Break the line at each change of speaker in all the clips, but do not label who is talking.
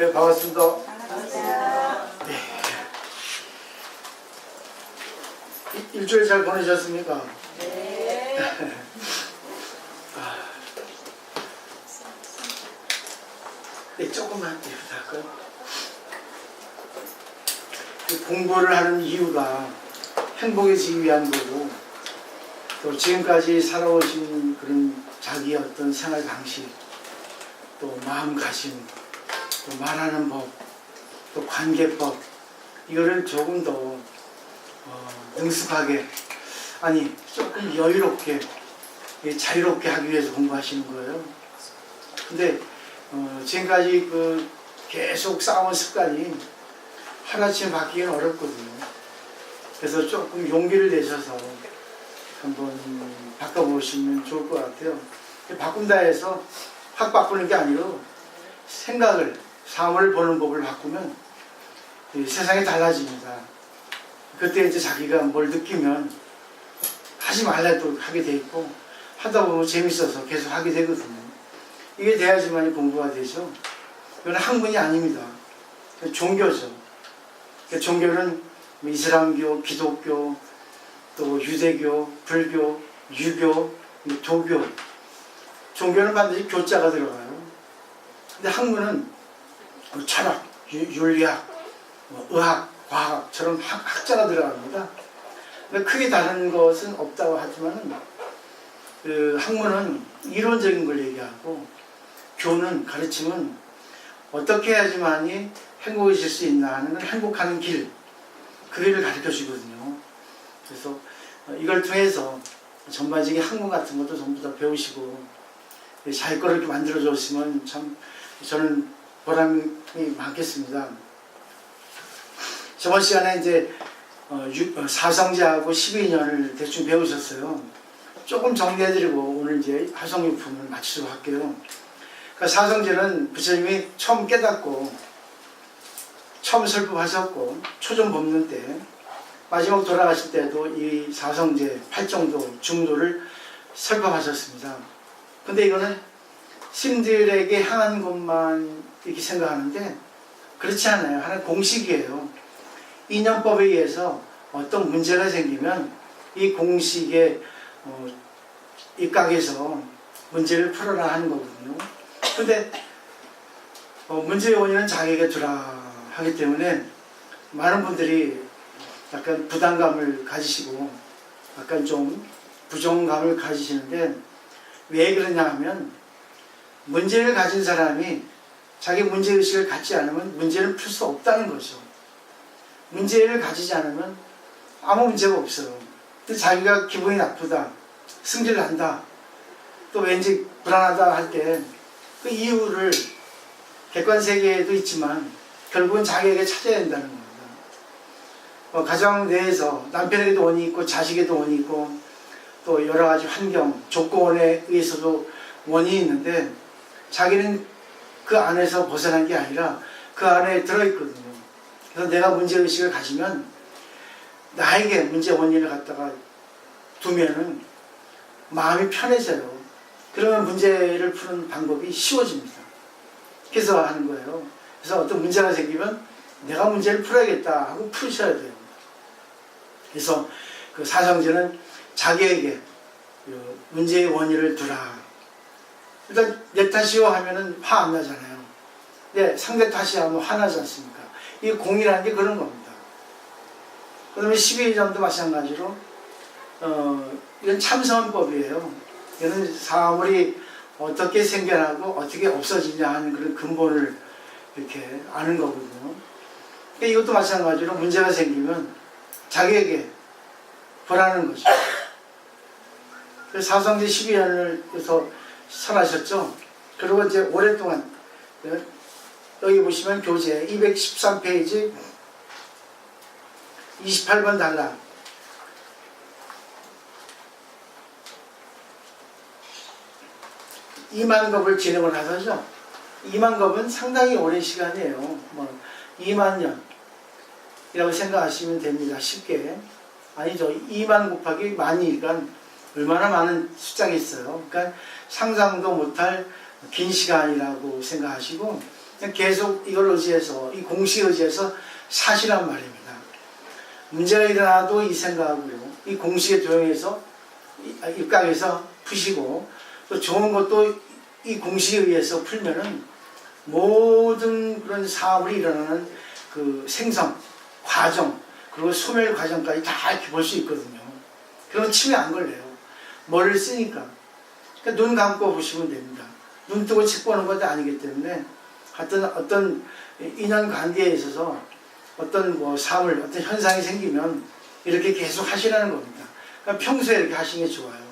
네, 반갑습니다.
반갑습니다.
네. 일주일 잘 보내셨습니까?
네.
네, 조금만 부탁할까요? 공부를 하는 이유가 행복해지기 위한 거고, 또 지금까지 살아오신 그런 자기의 어떤 생활 방식, 또 마음가짐, 또 말하는 법, 또 관계법, 이거를 조금 더 능숙하게, 아니 조금 여유롭게, 자유롭게 하기 위해서 공부하시는 거예요. 근데 지금까지 계속 쌓아온 습관이 하나쯤 바뀌기는 어렵거든요. 그래서 조금 용기를 내셔서 한번 바꿔보시면 좋을 것 같아요. 바꾼다 해서 확 바꾸는 게 아니고 생각을, 삶을 보는 법을 바꾸면 세상이 달라집니다. 그때 이제 자기가 뭘 느끼면 하지 말라 또 하게 돼 있고, 하다 보면 재밌어서 계속 하게 되거든요. 이게 돼야지만 공부가 되죠. 이건 학문이 아닙니다. 종교죠. 종교는 이슬람교, 기독교, 또 유대교, 불교, 유교, 도교, 종교는 반드시 교자가 들어가요. 근데 학문은 철학, 윤리학, 의학, 과학처럼 학자가 들어갑니다. 근데 크게 다른 것은 없다고 하지만 학문은 이론적인 걸 얘기하고, 교는, 가르침은 어떻게 해야지만이 행복해질 수 있나 하는 걸, 행복하는 길, 그 길을 가르쳐 주거든요. 그래서 이걸 통해서 전반적인 학문 같은 것도 전부 다 배우시고 잘 거 이렇게 만들어 줬으면 참 저는 보람이 많겠습니다. 저번 시간에 이제 사성제하고 12년을 대충 배우셨어요. 조금 정리해드리고 오늘 이제 화성유품을 마치도록 할게요. 그러니까 사성제는 부처님이 처음 깨닫고 처음 설법하셨고 초전 법문 때, 마지막 돌아가실 때도 이 사성제 8정도 중도를 설법하셨습니다. 근데 이거는 스님들에게 향한 것만 이렇게 생각하는데 그렇지 않아요. 하나의 공식이에요. 인연법에 의해서 어떤 문제가 생기면 이 공식에 입각해서 문제를 풀어라 하는 거거든요. 근데 문제의 원인은 자기에게 두라 하기 때문에 많은 분들이 약간 부담감을 가지시고 약간 좀 부정감을 가지시는데, 왜 그러냐 하면 문제를 가진 사람이 자기 문제의식을 갖지 않으면 문제를 풀 수 없다는 거죠. 문제를 가지지 않으면 아무 문제가 없어요. 근데 자기가 기분이 나쁘다, 승질을 한다, 또 왠지 불안하다 할 때 그 이유를 객관세계에도 있지만 결국은 자기에게 찾아야 된다는 겁니다. 가정 내에서 남편에게도 원인이 있고 자식에도 원인이 있고 또 여러 가지 환경, 조건에 의해서도 원인이 있는데 자기는 그 안에서 벗어난 게 아니라 그 안에 들어있거든요. 그래서 내가 문제의식을 가지면 나에게 문제 원인을 갖다가 두면은 마음이 편해져요. 그러면 문제를 푸는 방법이 쉬워집니다. 그래서 하는 거예요. 그래서 어떤 문제가 생기면 내가 문제를 풀어야겠다 하고 푸셔야 돼요. 그래서 그 사성제는 자기에게 문제의 원인을 두라. 일단 내 탓이요 하면은 화 안 나잖아요. 근데 상대 탓이 하면 화나지 않습니까? 이 공이라는 게 그런 겁니다. 그 다음에 12점도 마찬가지로 이건 참선법이에요. 이거는 사물이 어떻게 생겨나고 어떻게 없어지냐 하는 그런 근본을 이렇게 아는 거거든요. 그러니까 이것도 마찬가지로 문제가 생기면 자기에게 보라는 거죠. 그래서 사성제 12년을 설하셨죠. 그리고 이제 오랫동안, 여기 보시면 교재 213페이지 28번 단락, 이만겁을 진행을 하셔죠. 이만겁은 상당히 오랜 시간이에요. 2만 년이라고 생각하시면 됩니다. 쉽게. 아니죠. 2만 곱하기 만이니까 얼마나 많은 숫자가 있어요. 그러니까 상상도 못할 긴 시간이라고 생각하시고, 계속 이걸 의지해서, 이 공식에 의지해서 사시란 말입니다. 문제가 일어나도 이 생각으로 이 공식에 도용해서 입각해서 푸시고, 또 좋은 것도 이 공식에 의해서 풀면은 모든 그런 사물이 일어나는 그 생성, 과정, 그리고 소멸 과정까지 다 이렇게 볼 수 있거든요. 그러면 치매 안 걸려요. 머리를 쓰니까. 그러니까 눈 감고 보시면 됩니다. 눈 뜨고 책 보는 것도 아니기 때문에 하여튼 어떤 인연 관계에 있어서 어떤 뭐 사물, 어떤 현상이 생기면 이렇게 계속 하시라는 겁니다. 그러니까 평소에 이렇게 하시는 게 좋아요.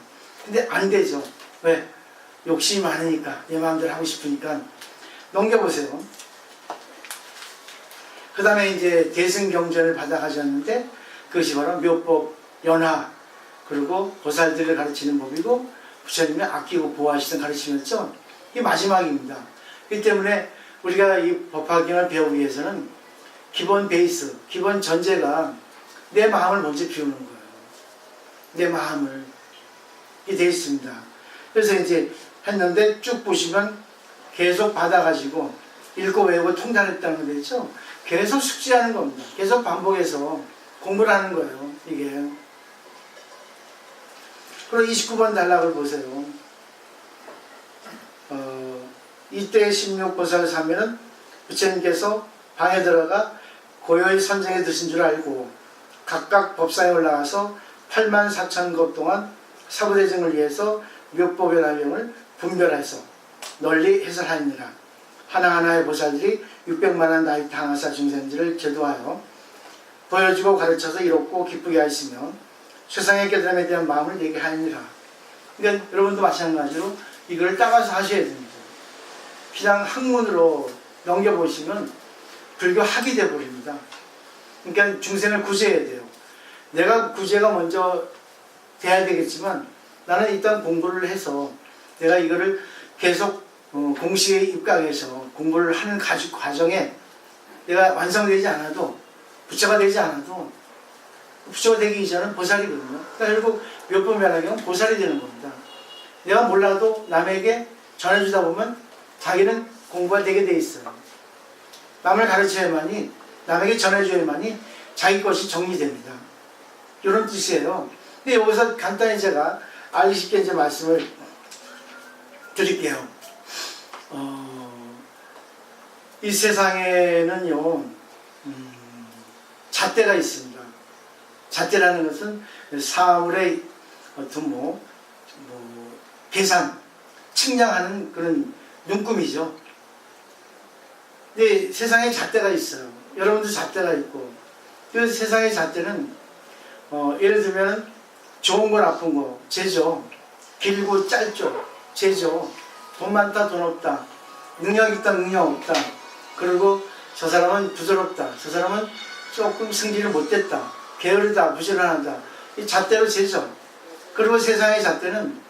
근데 안 되죠. 왜? 욕심이 많으니까, 내 마음대로 하고 싶으니까. 넘겨보세요. 그 다음에 이제 대승경전을 받아가셨는데, 그것이 바로 묘법, 연화, 그리고 보살들을 가르치는 법이고, 부처님이 아끼고 보호하시던 가르침이었죠. 이게 마지막입니다. 그렇기 때문에 우리가 이 법화경을 배우기 위해서는 기본 베이스, 기본 전제가 내 마음을 먼저 비우는 거예요. 내 마음을. 이게 되어 있습니다. 그래서 이제 했는데 쭉 보시면 계속 받아가지고 읽고 외우고 통달했다는 거 되죠. 계속 숙지하는 겁니다. 계속 반복해서 공부를 하는 거예요. 이게. 그리고 29번 단락을 보세요. 이때 16보살 사면은 부처님께서 방에 들어가 고요히 선정에 드신 줄 알고 각각 법상에 올라가서 84,000급 동안 사부대증을 위해서 묘법의 날령을 분별해서 널리 해설하니라. 하나하나의 보살들이 600만한 나이 당하사 중생들을 제도하여 보여주고 가르쳐서 이롭고 기쁘게 하시며 세상의 깨달음에 대한 마음을 얘기하니라. 그러니까 여러분도 마찬가지로 이걸 따라서 하셔야 됩니다. 그냥 학문으로 넘겨보시면 불교 학이 되어버립니다. 그러니까 중생을 구제해야 돼요. 내가 구제가 먼저 돼야 되겠지만 나는 일단 공부를 해서 내가 이거를 계속 공식에 입각해서 공부를 하는 과정에 내가 완성되지 않아도, 부처가 되지 않아도, 부처가 되기 이전은 보살이거든요. 그러니까 결국 묘법면하경 보살이 되는 겁니다. 내가 몰라도 남에게 전해주다 보면 자기는 공부가 되게 돼 있어요. 남을 가르쳐야만이, 남에게 전해줘야만이 자기 것이 정리됩니다. 이런 뜻이에요. 근데 여기서 간단히 제가 알기 쉽게 이제 말씀을 드릴게요. 이 세상에는요, 잣대가 있습니다. 잣대라는 것은 사물의 어떤 계산, 측량하는 그런 눈금이죠. 근데 세상에 잣대가 있어요. 여러분도 잣대가 있고. 그래서 세상의 잣대는 예를 들면 좋은 거 나쁜 거, 재죠. 길고 짧죠. 재죠. 돈 많다 돈 없다. 능력 있다 능력 없다. 그리고 저 사람은 부드럽다. 저 사람은 조금 승질을 못됐다. 게으르다 부지런하다. 이 잣대로 재죠. 그리고 세상의 잣대는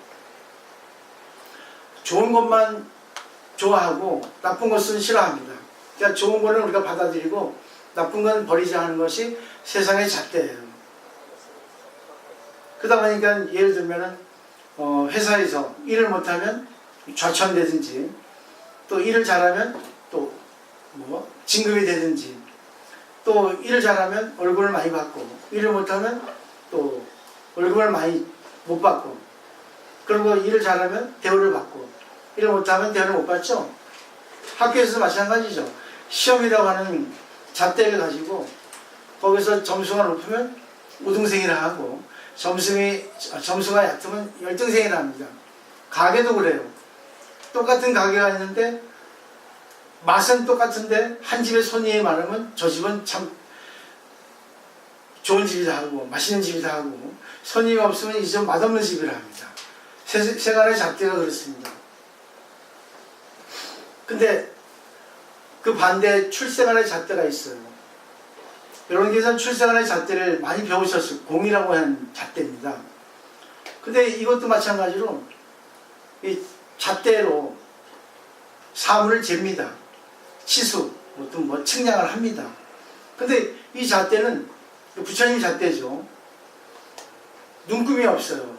좋은 것만 좋아하고 나쁜 것은 싫어합니다. 그러니까 좋은 거는 우리가 받아들이고 나쁜 건 버리지 않는 것이 세상의 잣대예요. 그러다 보니까 예를 들면은 회사에서 일을 못하면 좌천되든지, 또 일을 잘하면 또 진급이 되든지, 또 일을 잘하면 월급을 많이 받고, 일을 못하면 또 월급을 많이 못 받고, 그리고 일을 잘하면 대우를 받고, 일을 못하면 대우를 못 받죠. 학교에서도 마찬가지죠. 시험이라고 하는 잣대를 가지고 거기서 점수가 높으면 우등생이라 하고, 점수가 얕으면 열등생이라 합니다. 가게도 그래요. 똑같은 가게가 있는데 맛은 똑같은데 한 집에 손님이 많으면 저 집은 참 좋은 집이다 하고 맛있는 집이다 하고, 손님이 없으면 이 집 맛없는 집이라 합니다. 세간의 잣대가 그렇습니다. 근데 그 반대에 출세간의 잣대가 있어요. 여러분께서는 출세간의 잣대를 많이 배우셨을, 공이라고 하는 잣대입니다. 근데 이것도 마찬가지로 이 잣대로 사물을 잽니다. 치수, 어떤 측량을 합니다. 근데 이 잣대는 부처님 잣대죠. 눈금이 없어요.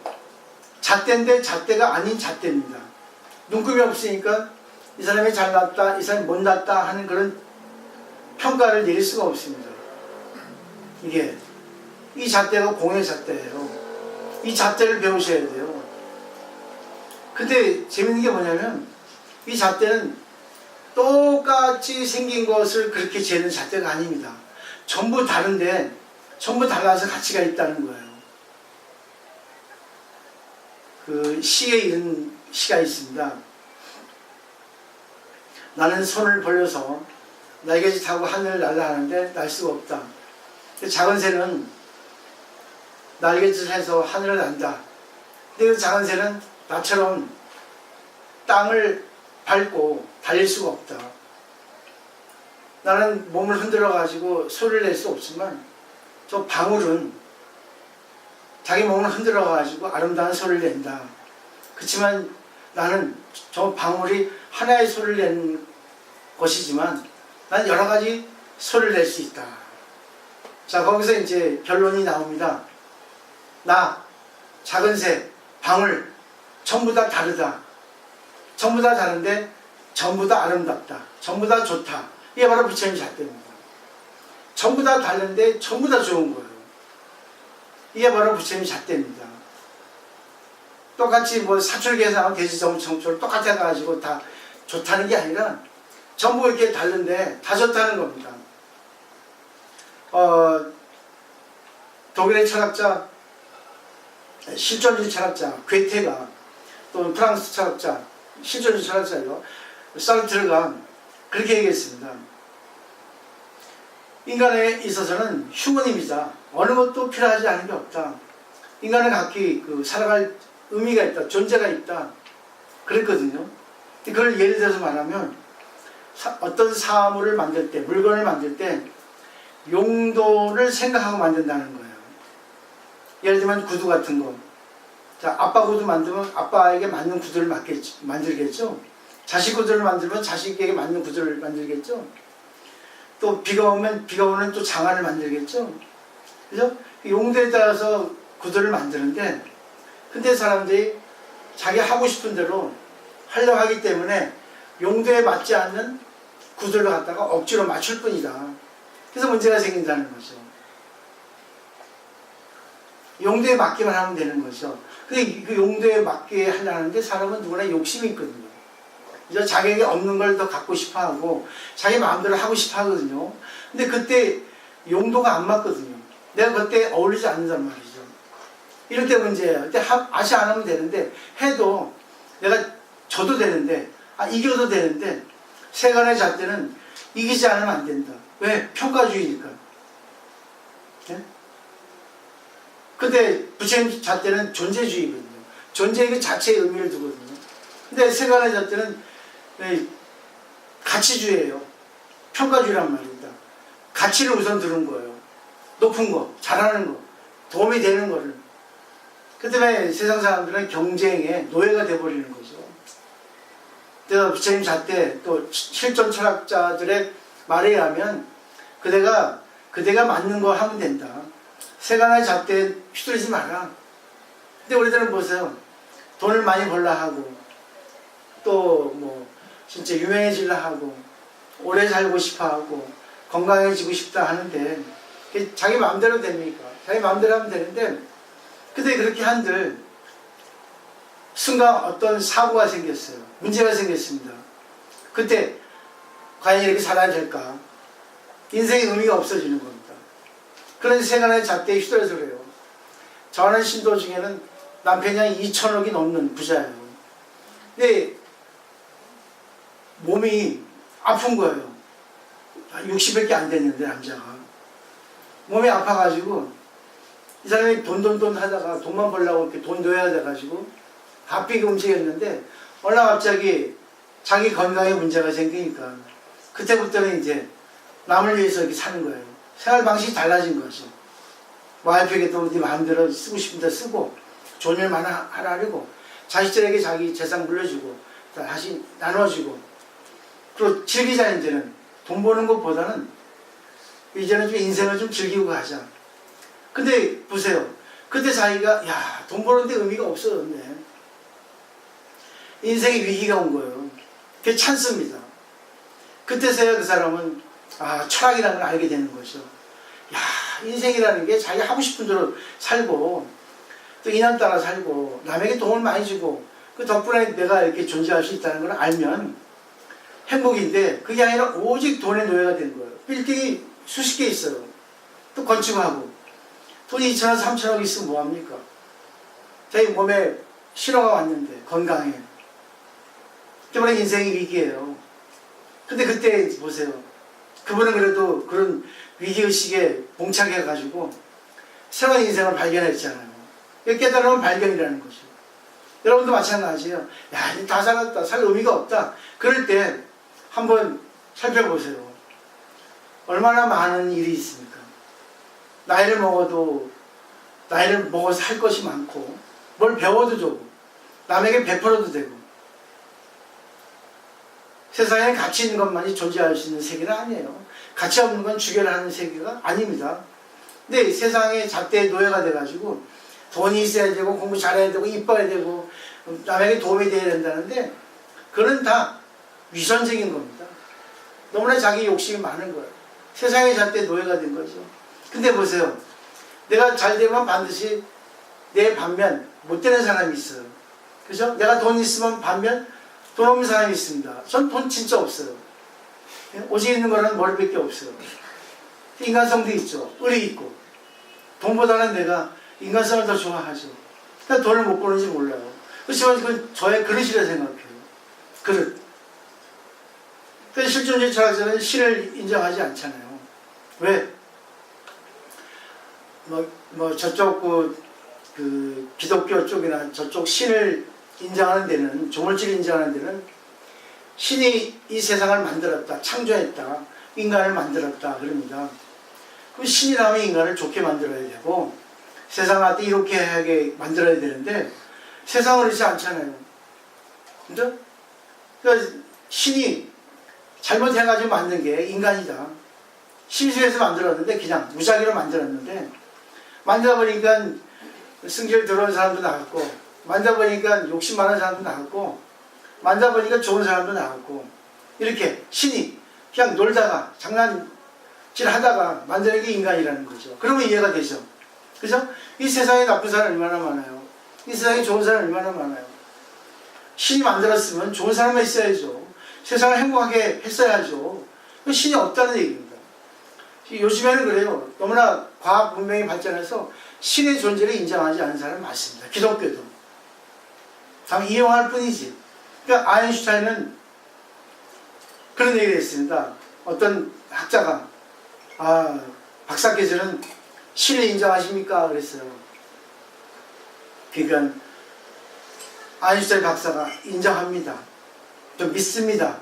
잣대인데 잣대가 아닌 잣대입니다. 눈금이 없으니까 이 사람이 잘났다, 이 사람이 못났다 하는 그런 평가를 내릴 수가 없습니다. 이게 이 잣대가 공의 잣대예요. 이 잣대를 배우셔야 돼요. 근데 재밌는 게 뭐냐면 이 잣대는 똑같이 생긴 것을 그렇게 재는 잣대가 아닙니다. 전부 다른데 전부 달라서 가치가 있다는 거예요. 그 시에 이런 시가 있습니다. 나는 손을 벌려서 날개짓 타고 하늘을 날라 하는데 날 수가 없다. 작은 새는 날개짓을 해서 하늘을 난다. 근데 그 작은 새는 나처럼 땅을 밟고 달릴 수가 없다. 나는 몸을 흔들어 가지고 소리를 낼 수 없지만 저 방울은 자기 몸을 흔들어 가지고 아름다운 소리를 낸다. 그렇지만 나는 저 방울이 하나의 소리를 내는 것이지만 난 여러 가지 소리를 낼 수 있다. 자, 거기서 이제 결론이 나옵니다. 나, 작은 새, 방울 전부 다 다르다. 전부 다 다른데 전부 다 아름답다. 전부 다 좋다. 이게 바로 부처님 잣대입니다. 전부 다 다른데 전부 다 좋은 거예요. 이게 바로 부처님 잣대입니다. 똑같이 뭐 사출계산하고 대지정청초를 똑같이 해가지고 다 좋다는 게 아니라 전부 이렇게 다른데 다 좋다는 겁니다. 독일의 철학자, 실존주의 철학자 괴테가, 또 프랑스 철학자, 실존주의 철학자요 사르트르가 그렇게 얘기했습니다. 인간에 있어서는 휴머니미자, 어느 것도 필요하지 않은 게 없다. 인간은 각기 살아갈 의미가 있다, 존재가 있다. 그랬거든요. 그걸 예를 들어서 말하면 어떤 사물을 만들 때, 물건을 만들 때 용도를 생각하고 만든다는 거예요. 예를 들면 구두 같은 거. 자, 아빠 구두 만들면 아빠에게 맞는 구두를 만들겠죠. 자식 구두를 만들면 자식에게 맞는 구두를 만들겠죠. 또 비가 오면 비가 오는 또 장화를 만들겠죠. 그죠? 용도에 따라서 구두를 만드는데, 근데 사람들이 자기 하고 싶은 대로 하려고 하기 때문에 용도에 맞지 않는 구두를 갖다가 억지로 맞출 뿐이다. 그래서 문제가 생긴다는 거죠. 용도에 맞기만 하면 되는 거죠. 근데 그 용도에 맞게 하려는데 사람은 누구나 욕심이 있거든요. 그래서 자기에게 없는 걸 더 갖고 싶어 하고 자기 마음대로 하고 싶어 하거든요. 근데 그때 용도가 안 맞거든요. 내가 그때 어울리지 않는단 말이죠. 이럴 때 문제예요. 그때 아시 안 하면 되는데, 해도 내가 져도 되는데, 이겨도 되는데, 세간의 잣대는 이기지 않으면 안 된다. 왜? 평가주의니까. 네? 근데 부처님 잣대는 존재주의거든요. 존재의 그 자체의 의미를 두거든요. 근데 세간의 잣대는 가치주의예요. 평가주의란 말입니다. 가치를 우선 두는 거예요. 높은 거, 잘하는 거, 도움이 되는 거를. 그 때문에 세상 사람들은 경쟁의 노예가 돼버리는 거죠. 그래서 부처님 잣대, 또 실존 철학자들의 말에 의하면 그대가 맞는 거 하면 된다. 세간의 잣대에 휘둘리지 마라. 근데 우리들은 보세요. 돈을 많이 벌라 하고, 또 뭐 진짜 유명해질라 하고, 오래 살고 싶어 하고, 건강해지고 싶다 하는데 자기 마음대로 됩니까? 자기 마음대로 하면 되는데, 근데 그렇게 한들 순간 어떤 사고가 생겼어요. 문제가 생겼습니다. 그때 과연 이렇게 살아야 될까? 인생의 의미가 없어지는 겁니다. 그런 세간의 잣대에 휘둘려서 그래요. 저 아는 신도 중에는 남편이 한 2천억이 넘는 부자예요. 근데 몸이 아픈 거예요. 60밖에 안 됐는데 남자가. 몸이 아파가지고 이 사람이 돈 하다가 돈만 벌려고 이렇게 돈 넣어야 돼가지고 바삐게 움직였는데 어느 날 갑자기 자기 건강에 문제가 생기니까 그때부터는 이제 남을 위해서 이렇게 사는 거예요. 생활 방식이 달라진 거죠. 와이프에게 또 네 마음대로 쓰고 싶은 데 쓰고 좋은 일만 하라고 자식들에게 자기 재산 물려주고 다시 나눠주고, 그리고 즐기자. 이제는 돈 버는 것보다는 이제는 좀 인생을 좀 즐기고 가자. 근데 보세요. 그때 자기가 돈 버는데 의미가 없어졌네. 인생의 위기가 온 거예요. 그게 찬스입니다. 그때서야 그 사람은 철학이라는 걸 알게 되는 거죠. 야, 인생이라는 게 자기가 하고 싶은 대로 살고 또 인연 따라 살고 남에게 도움을 많이 주고 그 덕분에 내가 이렇게 존재할 수 있다는 걸 알면 행복인데, 그게 아니라 오직 돈의 노예가 된 거예요. 빌딩이 수십 개 있어요. 또 건축하고 돈이 2천억 3천억 있으면 뭐합니까? 자기 몸에 신호가 왔는데 건강해. 때문에 인생이 위기예요. 근데 그때 보세요. 그분은 그래도 그런 위기의식에 봉착해가지고 새로운 인생을 발견했잖아요. 깨달으면 발견이라는 거죠. 여러분도 마찬가지예요. 야, 이제 다 살았다. 살 의미가 없다. 그럴 때 한번 살펴보세요. 얼마나 많은 일이 있습니까? 나이를 먹어서 할 것이 많고, 뭘 배워도 되고, 남에게 베풀어도 되고, 세상에 가치 있는 것만이 존재할 수 있는 세계는 아니에요. 가치 없는 건 주결하는 세계가 아닙니다. 근데 세상에 잣대의 노예가 돼가지고 돈이 있어야 되고 공부 잘해야 되고 이뻐야 되고 남에게 도움이 돼야 된다는데, 그건 다 위선적인 겁니다. 너무나 자기 욕심이 많은 거예요. 세상의 잣대의 노예가 된 거죠. 근데 보세요. 내가 잘 되면 반드시 내 반면 못 되는 사람이 있어요. 그죠? 내가 돈 있으면 반면 돈 없는 사람이 있습니다. 전 돈 진짜 없어요. 오직 있는 거는 머리밖에 없어요. 인간성도 있죠. 의리 있고. 돈보다는 내가 인간성을 더 좋아하죠. 그러니까 돈을 못 버는지 몰라요. 그렇지만 그건 저의 그릇이라 생각해요. 그릇. 그래서 실존주의 철학자는 신을 인정하지 않잖아요. 왜? 저쪽 그 기독교 쪽이나 저쪽 신을 인정하는 데는, 조물주를 인정하는 데는 신이 이 세상을 만들었다, 창조했다, 인간을 만들었다 그럽니다. 그 신이라면 인간을 좋게 만들어야 되고 세상한테 이렇게 하게 만들어야 되는데 세상은 그렇지 않잖아요. 그죠? 그러니까 신이 잘못해가지고 만든 게 인간이다. 심수해서 만들었는데 그냥 무작위로 만들었는데, 만들다 보니까 승질 들어온 사람도 나왔고, 만들다 보니까 욕심 많은 사람도 나왔고, 만들다 보니까 좋은 사람도 나왔고, 이렇게 신이 그냥 놀다가 장난질 하다가 만드는 게 인간이라는 거죠. 그러면 이해가 되죠. 그죠? 이 세상에 나쁜 사람 얼마나 많아요. 이 세상에 좋은 사람 얼마나 많아요. 신이 만들었으면 좋은 사람만 있어야죠. 세상을 행복하게 했어야죠. 신이 없다는 얘기입니다. 요즘에는 그래요. 너무나 과학 문명이 발전해서 신의 존재를 인정하지 않는 사람이 많습니다. 기독교도. 다만 이용할 뿐이지. 그러니까 아인슈타인은 그런 얘기를 했습니다. 어떤 학자가 박사께서는 신을 인정하십니까? 그랬어요. 그러니까 아인슈타인 박사가 인정합니다. 또 믿습니다.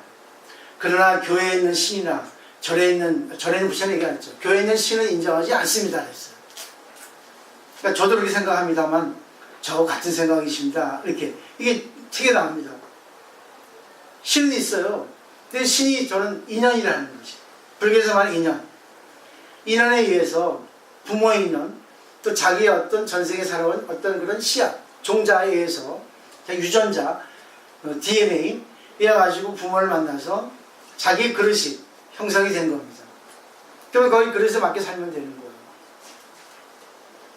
그러나 교회에 있는 신이나 절에는 부처님 얘기했죠. 교회에 있는 신을 인정하지 않습니다. 그랬어요. 그러니까 저도 그렇게 생각합니다만 저하고 같은 생각이십니다. 이렇게 이게 책에 나옵니다. 신은 있어요. 근데 신이 저는 인연이라는 거지. 불교에서 말하는 인연. 인연에 의해서 부모의 인연, 또 자기의 어떤 전생에 살아온 어떤 그런 씨앗, 종자에 의해서 유전자, DNA 이래가지고 부모를 만나서 자기 그릇이 형성이 된 겁니다. 그러면 거기 그릇에 맞게 살면 되는 거예요.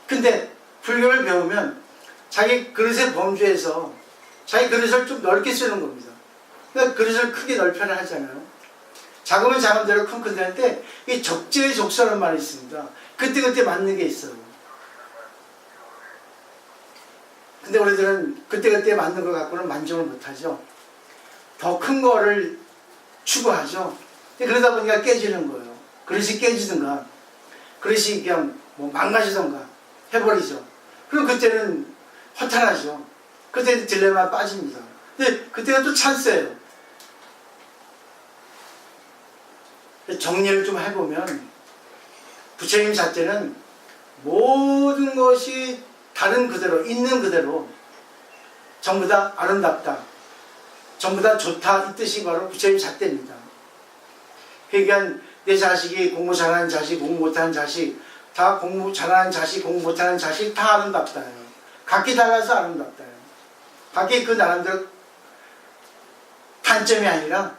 근데 불교를 배우면 자기 그릇의 범주에서 자기 그릇을 좀 넓게 쓰는 겁니다. 그러니까 그릇을 크게 넓혀야 하잖아요. 작으면 작은 대로 큰 되는데 이 적재적소라는 말이 있습니다. 그때그때 맞는 게 있어요. 근데 우리들은 그때그때 맞는 걸 갖고는 만족을 못하죠. 더 큰 거를 추구하죠. 그러다 보니까 깨지는 거예요. 그릇이 깨지든가 그릇이 그냥 망가지든가 해버리죠. 그럼 그때는 허탈하죠. 그때 딜레마에 빠집니다. 근데 그때가 또 찬스예요. 정리를 좀 해보면 부처님 잣대는 모든 것이 다른 그대로, 있는 그대로 전부 다 아름답다, 전부 다 좋다, 이 뜻이 바로 부처님 잣대입니다. 그러니까 내 자식이 공부 잘하는 자식, 공부 못하는 자식, 다 공부 잘하는 자식, 공부 못하는 자식 다 아름답다요. 각기 달라서 아름답다요. 각기 그 나름대로 다 단점이 아니라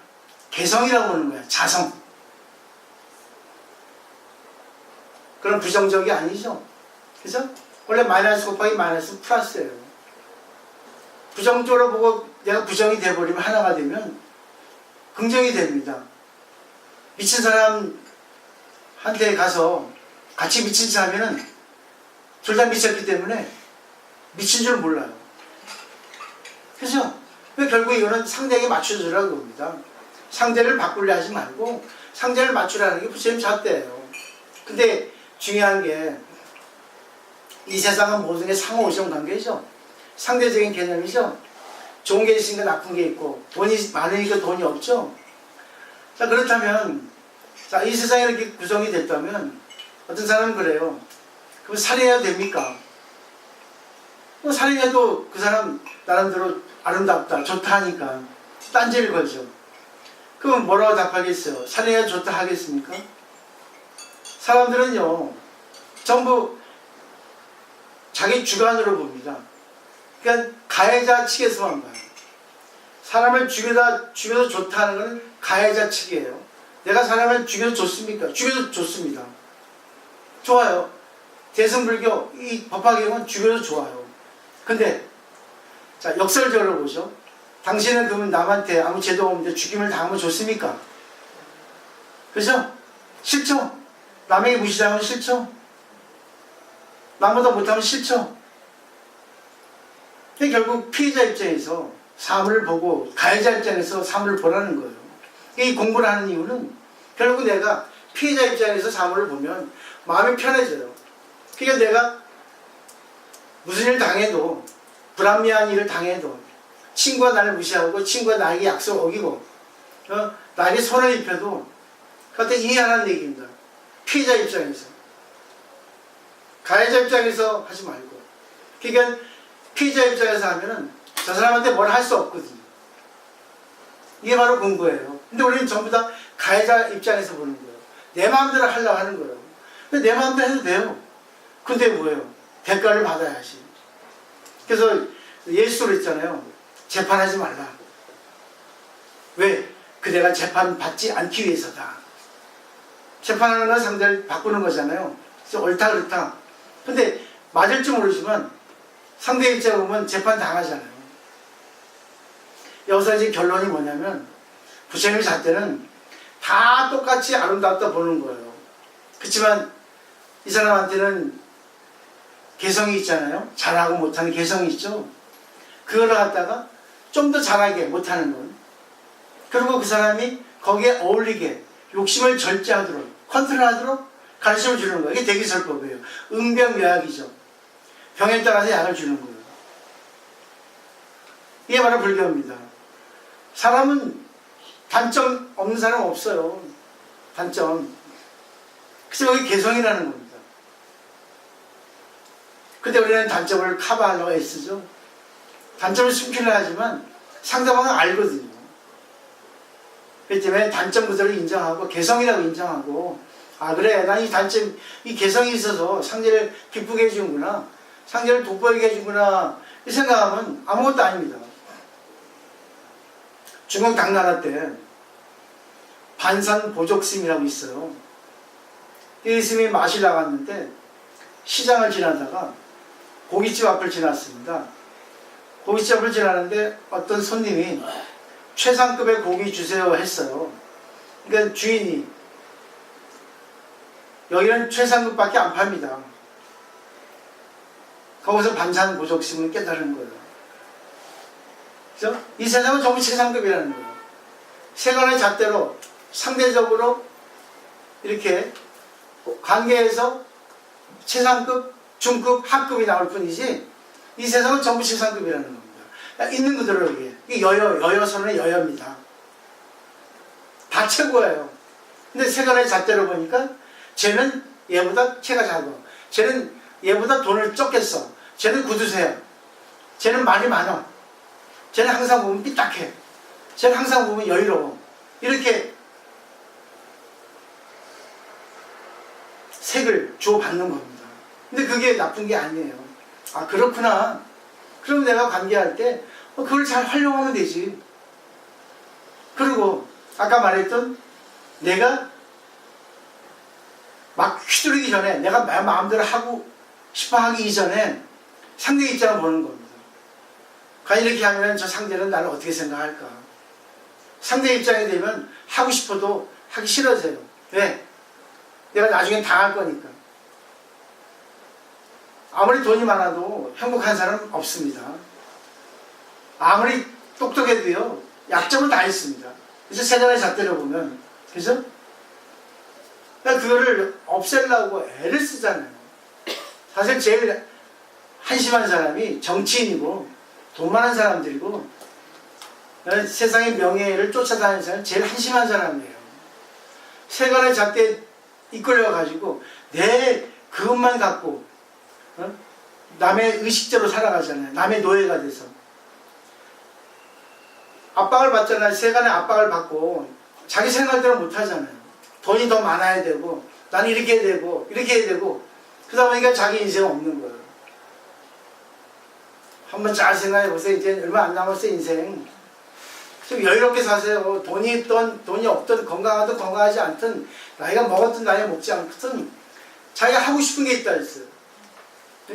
개성이라고 보는 거야. 자성. 그런 부정적이 아니죠. 그죠? 원래 마이너스 곱하기 마이너스 플러스예요. 부정적으로 보고 내가 부정이 돼버리면 하나가 되면 긍정이 됩니다. 미친 사람한테 가서 같이 미친 짓 하면은 둘 다 미쳤기 때문에 미친 줄 몰라요. 그죠? 결국 이거는 상대에게 맞춰주라는 겁니다. 상대를 바꾸려 하지 말고 상대를 맞추라는 게 부처님 잣대예요. 근데 중요한 게 이 세상은 모든 게 상호오션 관계죠. 상대적인 개념이죠. 좋은 게 있으니까 나쁜 게 있고 돈이 많으니까 돈이 없죠. 자, 그렇다면 자, 이 세상이 이렇게 구성이 됐다면 어떤 사람은 그래요. 그럼 살인해도 됩니까? 뭐 살인해도 그 사람 나름대로 아름답다, 좋다 하니까 딴지를 걸죠. 그럼 뭐라고 답하겠어요? 살인해도 좋다 하겠습니까? 사람들은요, 전부 자기 주관으로 봅니다. 그러니까 가해자 측에서만 봐요. 사람을 죽여도 좋다는 건 가해자 측이에요. 내가 사람을 죽여도 좋습니까? 죽여도 좋습니다. 좋아요. 대승불교 이 법화경은 죽여도 좋아요. 근데 자, 역설적으로 보죠. 당신은 그러면 남한테 아무 죄도 없는데 죽임을 당하면 좋습니까? 그죠? 싫죠? 남에게 무시당하면 싫죠? 남보다 못하면 싫죠? 결국 피해자 입장에서 사물을 보고 가해자 입장에서 사물을 보라는 거예요. 이 공부를 하는 이유는 결국 내가 피해자 입장에서 사물을 보면 마음이 편해져요. 그러니까 내가 무슨 일을 당해도 불합리한 일을 당해도 친구가 나를 무시하고 친구가 나에게 약속을 어기고 나에게 손을 입혀도 그것도 이해하라는 얘기입니다. 피해자 입장에서. 가해자 입장에서 하지 말고. 그러니까 피해자 입장에서 하면은 저 사람한테 뭘 할 수 없거든요. 이게 바로 공부예요. 근데 우리는 전부 다 가해자 입장에서 보는 거예요. 내 마음대로 하려고 하는 거예요. 근데 내 마음대로 해도 돼요. 근데 뭐예요? 대가를 받아야지. 그래서 예수로 했잖아요. 재판하지 말라. 왜? 그대가 재판받지 않기 위해서다. 재판하는 건 상대를 바꾸는 거잖아요. 그래서 옳다 그렇다. 근데 맞을지 모르지만 상대 입장에 보면 재판 당하잖아요. 여기서 이제 결론이 뭐냐면 부처님의 잣대는 다 똑같이 아름답다 보는 거예요. 그렇지만 이 사람한테는 개성이 있잖아요. 잘하고 못하는 개성이 있죠. 그걸 갖다가 좀 더 잘하게 못하는 건. 그리고 그 사람이 거기에 어울리게 욕심을 절제하도록 컨트롤하도록 가르침을 주는 거예요. 이게 대기설법이에요. 응병요약이죠. 병에 따라서 약을 주는 거예요. 이게 바로 불교입니다. 사람은 단점 없는 사람 없어요. 단점. 그래서 여기 개성이라는 겁니다. 근데 우리는 단점을 커버하려고 애쓰죠. 단점을 숨기려 하지만 상대방은 알거든요. 그렇기 때문에 단점 그대로 인정하고 개성이라고 인정하고 아 그래 난 이 단점 이 개성이 있어서 상대를 기쁘게 해주는구나 상대를 돋보이게 해주구나 이 생각하면 아무것도 아닙니다. 중국 당나라 때 반산보족스님이라고 있어요. 이 스님이 마실 나갔는데 시장을 지나다가 고깃집 앞을 지났습니다. 고깃집 앞을 지나는데 어떤 손님이 최상급의 고기 주세요 했어요. 그러니까 주인이 여기는 최상급밖에 안 팝니다. 거기서 반산보족심을 깨달은 거예요. 그죠? 이 세상은 전부 최상급이라는 거예요. 세간의 잣대로 상대적으로 이렇게 관계에서 최상급, 중급, 하급이 나올 뿐이지 이 세상은 전부 최상급이라는 겁니다. 있는 그대로 이게 여여선의 여여입니다. 다 최고예요. 근데 세간의 잣대로 보니까 쟤는 얘보다 키가 작아. 쟤는 얘보다 돈을 적게 써. 쟤는 구두쇠야. 쟤는 말이 많아. 쟤는 항상 보면 삐딱해. 쟤는 항상 보면 여유로워. 이렇게 색을 주고받는 겁니다. 근데 그게 나쁜 게 아니에요. 아 그렇구나. 그럼 내가 관계할 때 그걸 잘 활용하면 되지. 그리고 아까 말했던 내가 막 휘두르기 전에 내가 마음대로 하고 싶어 하기 이전에 상대 입장을 보는 겁니다. 과연 이렇게 하면 저 상대는 나를 어떻게 생각할까? 상대 입장이 되면 하고 싶어도 하기 싫어져요. 왜? 내가 나중에 당할 거니까. 아무리 돈이 많아도 행복한 사람은 없습니다. 아무리 똑똑해도요, 약점은 다 있습니다. 그래서 세간의 잣대를 보면, 그죠? 그러니까 그거를 없애려고 애를 쓰잖아요. 사실 제일 한심한 사람이 정치인이고, 돈 많은 사람들이고, 세상의 명예를 쫓아다니는 사람이 제일 한심한 사람이에요. 세간의 잣대에 이끌려가지고, 내 그것만 갖고, 남의 의식대로 살아가잖아요. 남의 노예가 돼서. 압박을 받잖아요. 세간의 압박을 받고 자기 생각대로 못 하잖아요. 돈이 더 많아야 되고 나는 이렇게 해야 되고 이렇게 해야 되고 그러다 보니까 자기 인생 없는 거예요. 한번 잘 생각해 보세요. 이제 얼마 안 남았어요. 인생. 좀 여유롭게 사세요. 돈이 있든 돈이 없든 건강하든 건강하지 않든 나이가 먹었든 나이가 먹지 않든 자기가 하고 싶은 게 있다 했어요.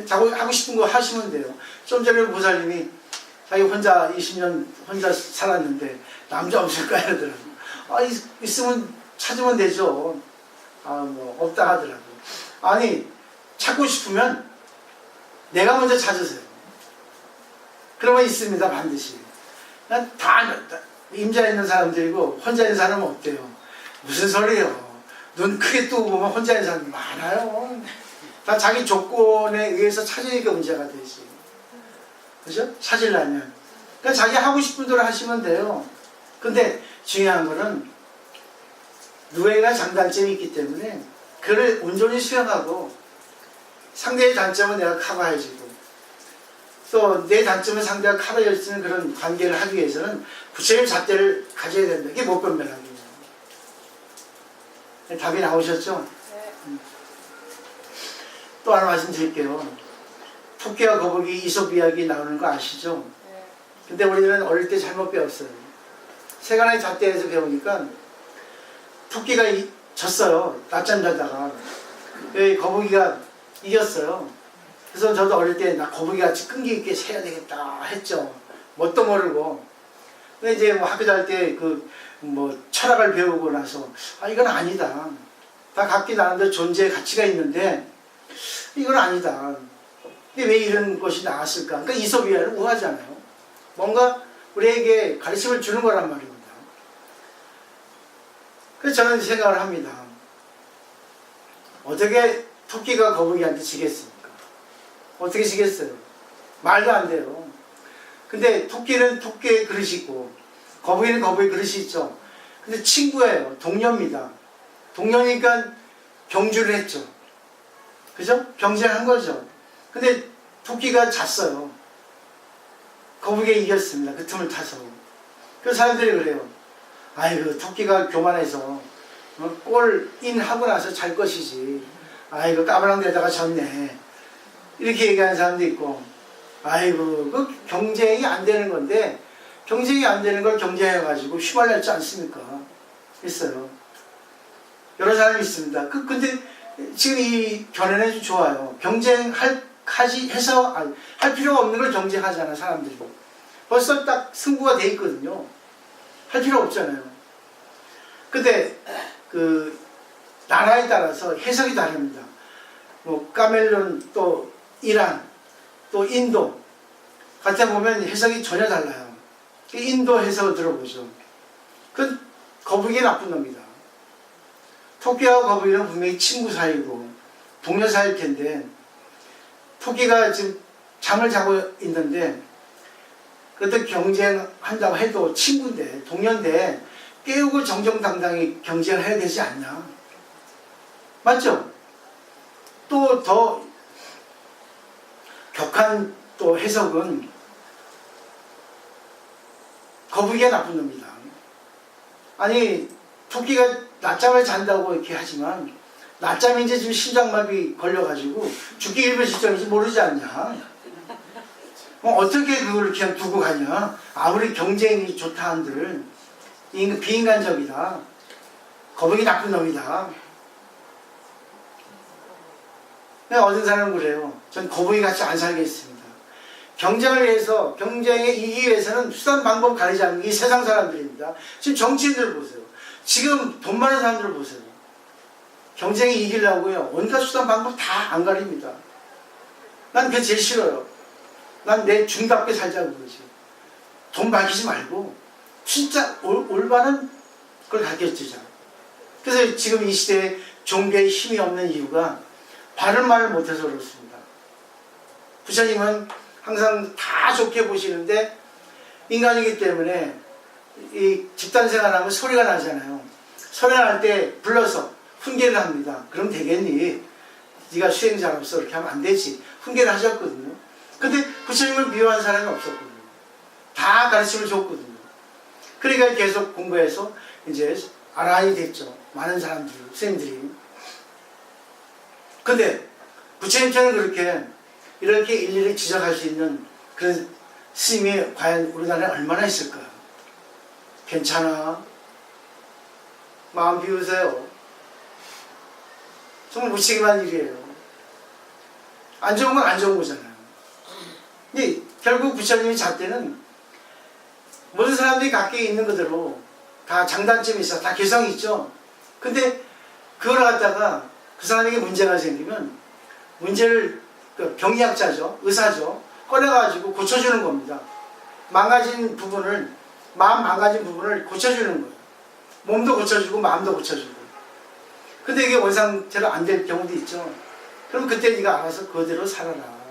자꾸 하고 싶은 거 하시면 돼요. 좀 전에 보살님이 자기 혼자 20년 혼자 살았는데 남자 없을까 이러더라고. 아, 있으면 찾으면 되죠. 아, 뭐 없다 하더라고. 아니, 찾고 싶으면 내가 먼저 찾으세요. 그러면 있습니다, 반드시. 다 임자 있는 사람들이고 혼자 있는 사람은 없대요. 무슨 소리예요? 눈 크게 뜨고 보면 혼자 있는 사람이 많아요. 다 자기 조건에 의해서 찾으니까 문제가 되지. 그죠? 찾으려면. 그러니까 자기 하고 싶은 대로 하시면 돼요. 근데 중요한 거는 누에가 장단점이 있기 때문에 그를 온전히 수용하고 상대의 단점은 내가 커버해주고 또 내 단점을 상대가 커버해줄 수 있는 그런 관계를 하기 위해서는 구체적인 잣대를 가져야 된다. 이게 못 변변하기예요. 답이 나오셨죠?
네.
또 하나 말씀드릴게요. 토끼와 거북이 이솝 이야기 나오는 거 아시죠?
네.
근데 우리는 어릴 때 잘못 배웠어요. 세간의 잣대에서 배우니까 토끼가 졌어요. 낮잠 자다가. 거북이가 이겼어요. 그래서 저도 어릴 때 나 거북이같이 끈기 있게 세야 되겠다 했죠. 뭣도 모르고. 근데 이제 뭐 학교 다닐 때 뭐 철학을 배우고 나서 아 이건 아니다. 다 각기 나름대로 존재의 가치가 있는데 이건 아니다. 근데 왜 이런 것이 나왔을까? 그러니까 이솝이야는 우하잖아요. 뭔가 우리에게 가르침을 주는 거란 말입니다. 그래서 저는 생각을 합니다. 어떻게 토끼가 거북이한테 지겠습니까? 어떻게 지겠어요? 말도 안 돼요. 근데 토끼는 토끼의 그릇이 있고 거북이는 거북이 그릇이 있죠. 근데 친구예요. 동료입니다. 동료니까 경주를 했죠. 그죠? 경쟁한 거죠. 근데 토끼가 잤어요. 거북이가 이겼습니다. 그 틈을 타서. 그 사람들이 그래요. 아이고 토끼가 교만해서 골인 하고 나서 잘 것이지. 아이고 까불랑 데다가 졌네. 이렇게 얘기하는 사람도 있고 아이고 그 경쟁이 안 되는 건데 경쟁이 안 되는 걸 경쟁해가지고 휘말렸지 않습니까? 있어요. 여러 사람이 있습니다. 근데 지금 이 견해는 좋아요. 할 필요가 없는 걸 경쟁하잖아, 사람들이. 벌써 딱 승부가 돼 있거든요. 할 필요 없잖아요. 근데, 나라에 따라서 해석이 다릅니다. 뭐, 카멜론, 또, 이란, 또, 인도. 같이 보면 해석이 전혀 달라요. 인도 해석을 들어보죠. 그건 거북이 나쁜 놈이다. 토끼하고 거북이는 분명히 친구 사이고 동료 사이일 텐데 토끼가 지금 잠을 자고 있는데 그것도 경쟁한다고 해도 친구인데 동료인데 깨우고 정정당당히 경쟁을 해야 되지 않나? 맞죠? 또 더 격한 또 해석은 거북이가 나쁜 놈이다. 아니 토끼가 낮잠을 잔다고 이렇게 하지만 낮잠이 이제 지금 심장마비 걸려가지고 죽기 일부 직전인지 모르지 않냐. 어떻게 그걸 그냥 두고 가냐. 아무리 경쟁이 좋다 한들 비인간적이다. 거북이 나쁜 놈이다. 어떤 사람은 그래요. 전 거북이 같이 안 살겠습니다. 경쟁을 위해서, 경쟁에 이기기 위해서는 수단 방법 가리지 않는 이 세상 사람들입니다. 지금 정치인들 보세요. 지금 돈 많은 사람들 보세요. 경쟁에 이기려고요. 온갖 수단 방법 다 안 가립니다. 난 그게 제일 싫어요. 난 내 중답게 살자고 그러지. 돈 밝히지 말고 진짜 올바른 걸 가르쳐주자. 그래서 지금 이 시대에 종교에 힘이 없는 이유가 바른 말을 못해서 그렇습니다. 부처님은 항상 다 좋게 보시는데 인간이기 때문에 이 집단 생활하면 소리가 나잖아요. 소리가 날 때 불러서 훈계를 합니다. 그럼 되겠니? 네가 수행자로서 그렇게 하면 안 되지. 훈계를 하셨거든요. 근데 부처님을 미워한 사람이 없었거든요. 다 가르침을 줬거든요. 그러니까 계속 공부해서 이제 아라한이 됐죠. 많은 사람들, 스님들이. 근데 부처님처럼 그렇게 이렇게 일일이 지적할 수 있는 그런 스님이 과연 우리나라에 얼마나 있을까? 괜찮아. 마음 비우세요. 정말 무책임한 일이에요. 안 좋은 건 안 좋은 거잖아요. 근데 결국 부처님이 잣대는 모든 사람들이 각기 있는 그대로 다 장단점이 있어. 다 개성이 있죠. 근데 그걸 갖다가 그 사람에게 문제가 생기면 문제를 병리학자죠. 의사죠. 꺼내가지고 고쳐주는 겁니다. 망가진 부분을, 마음 망가진 부분을 고쳐주는 거예요. 몸도 고쳐주고 마음도 고쳐주고. 근데 이게 원상태로 안 될 경우도 있죠. 그럼 그때 네가 알아서 그대로 살아라.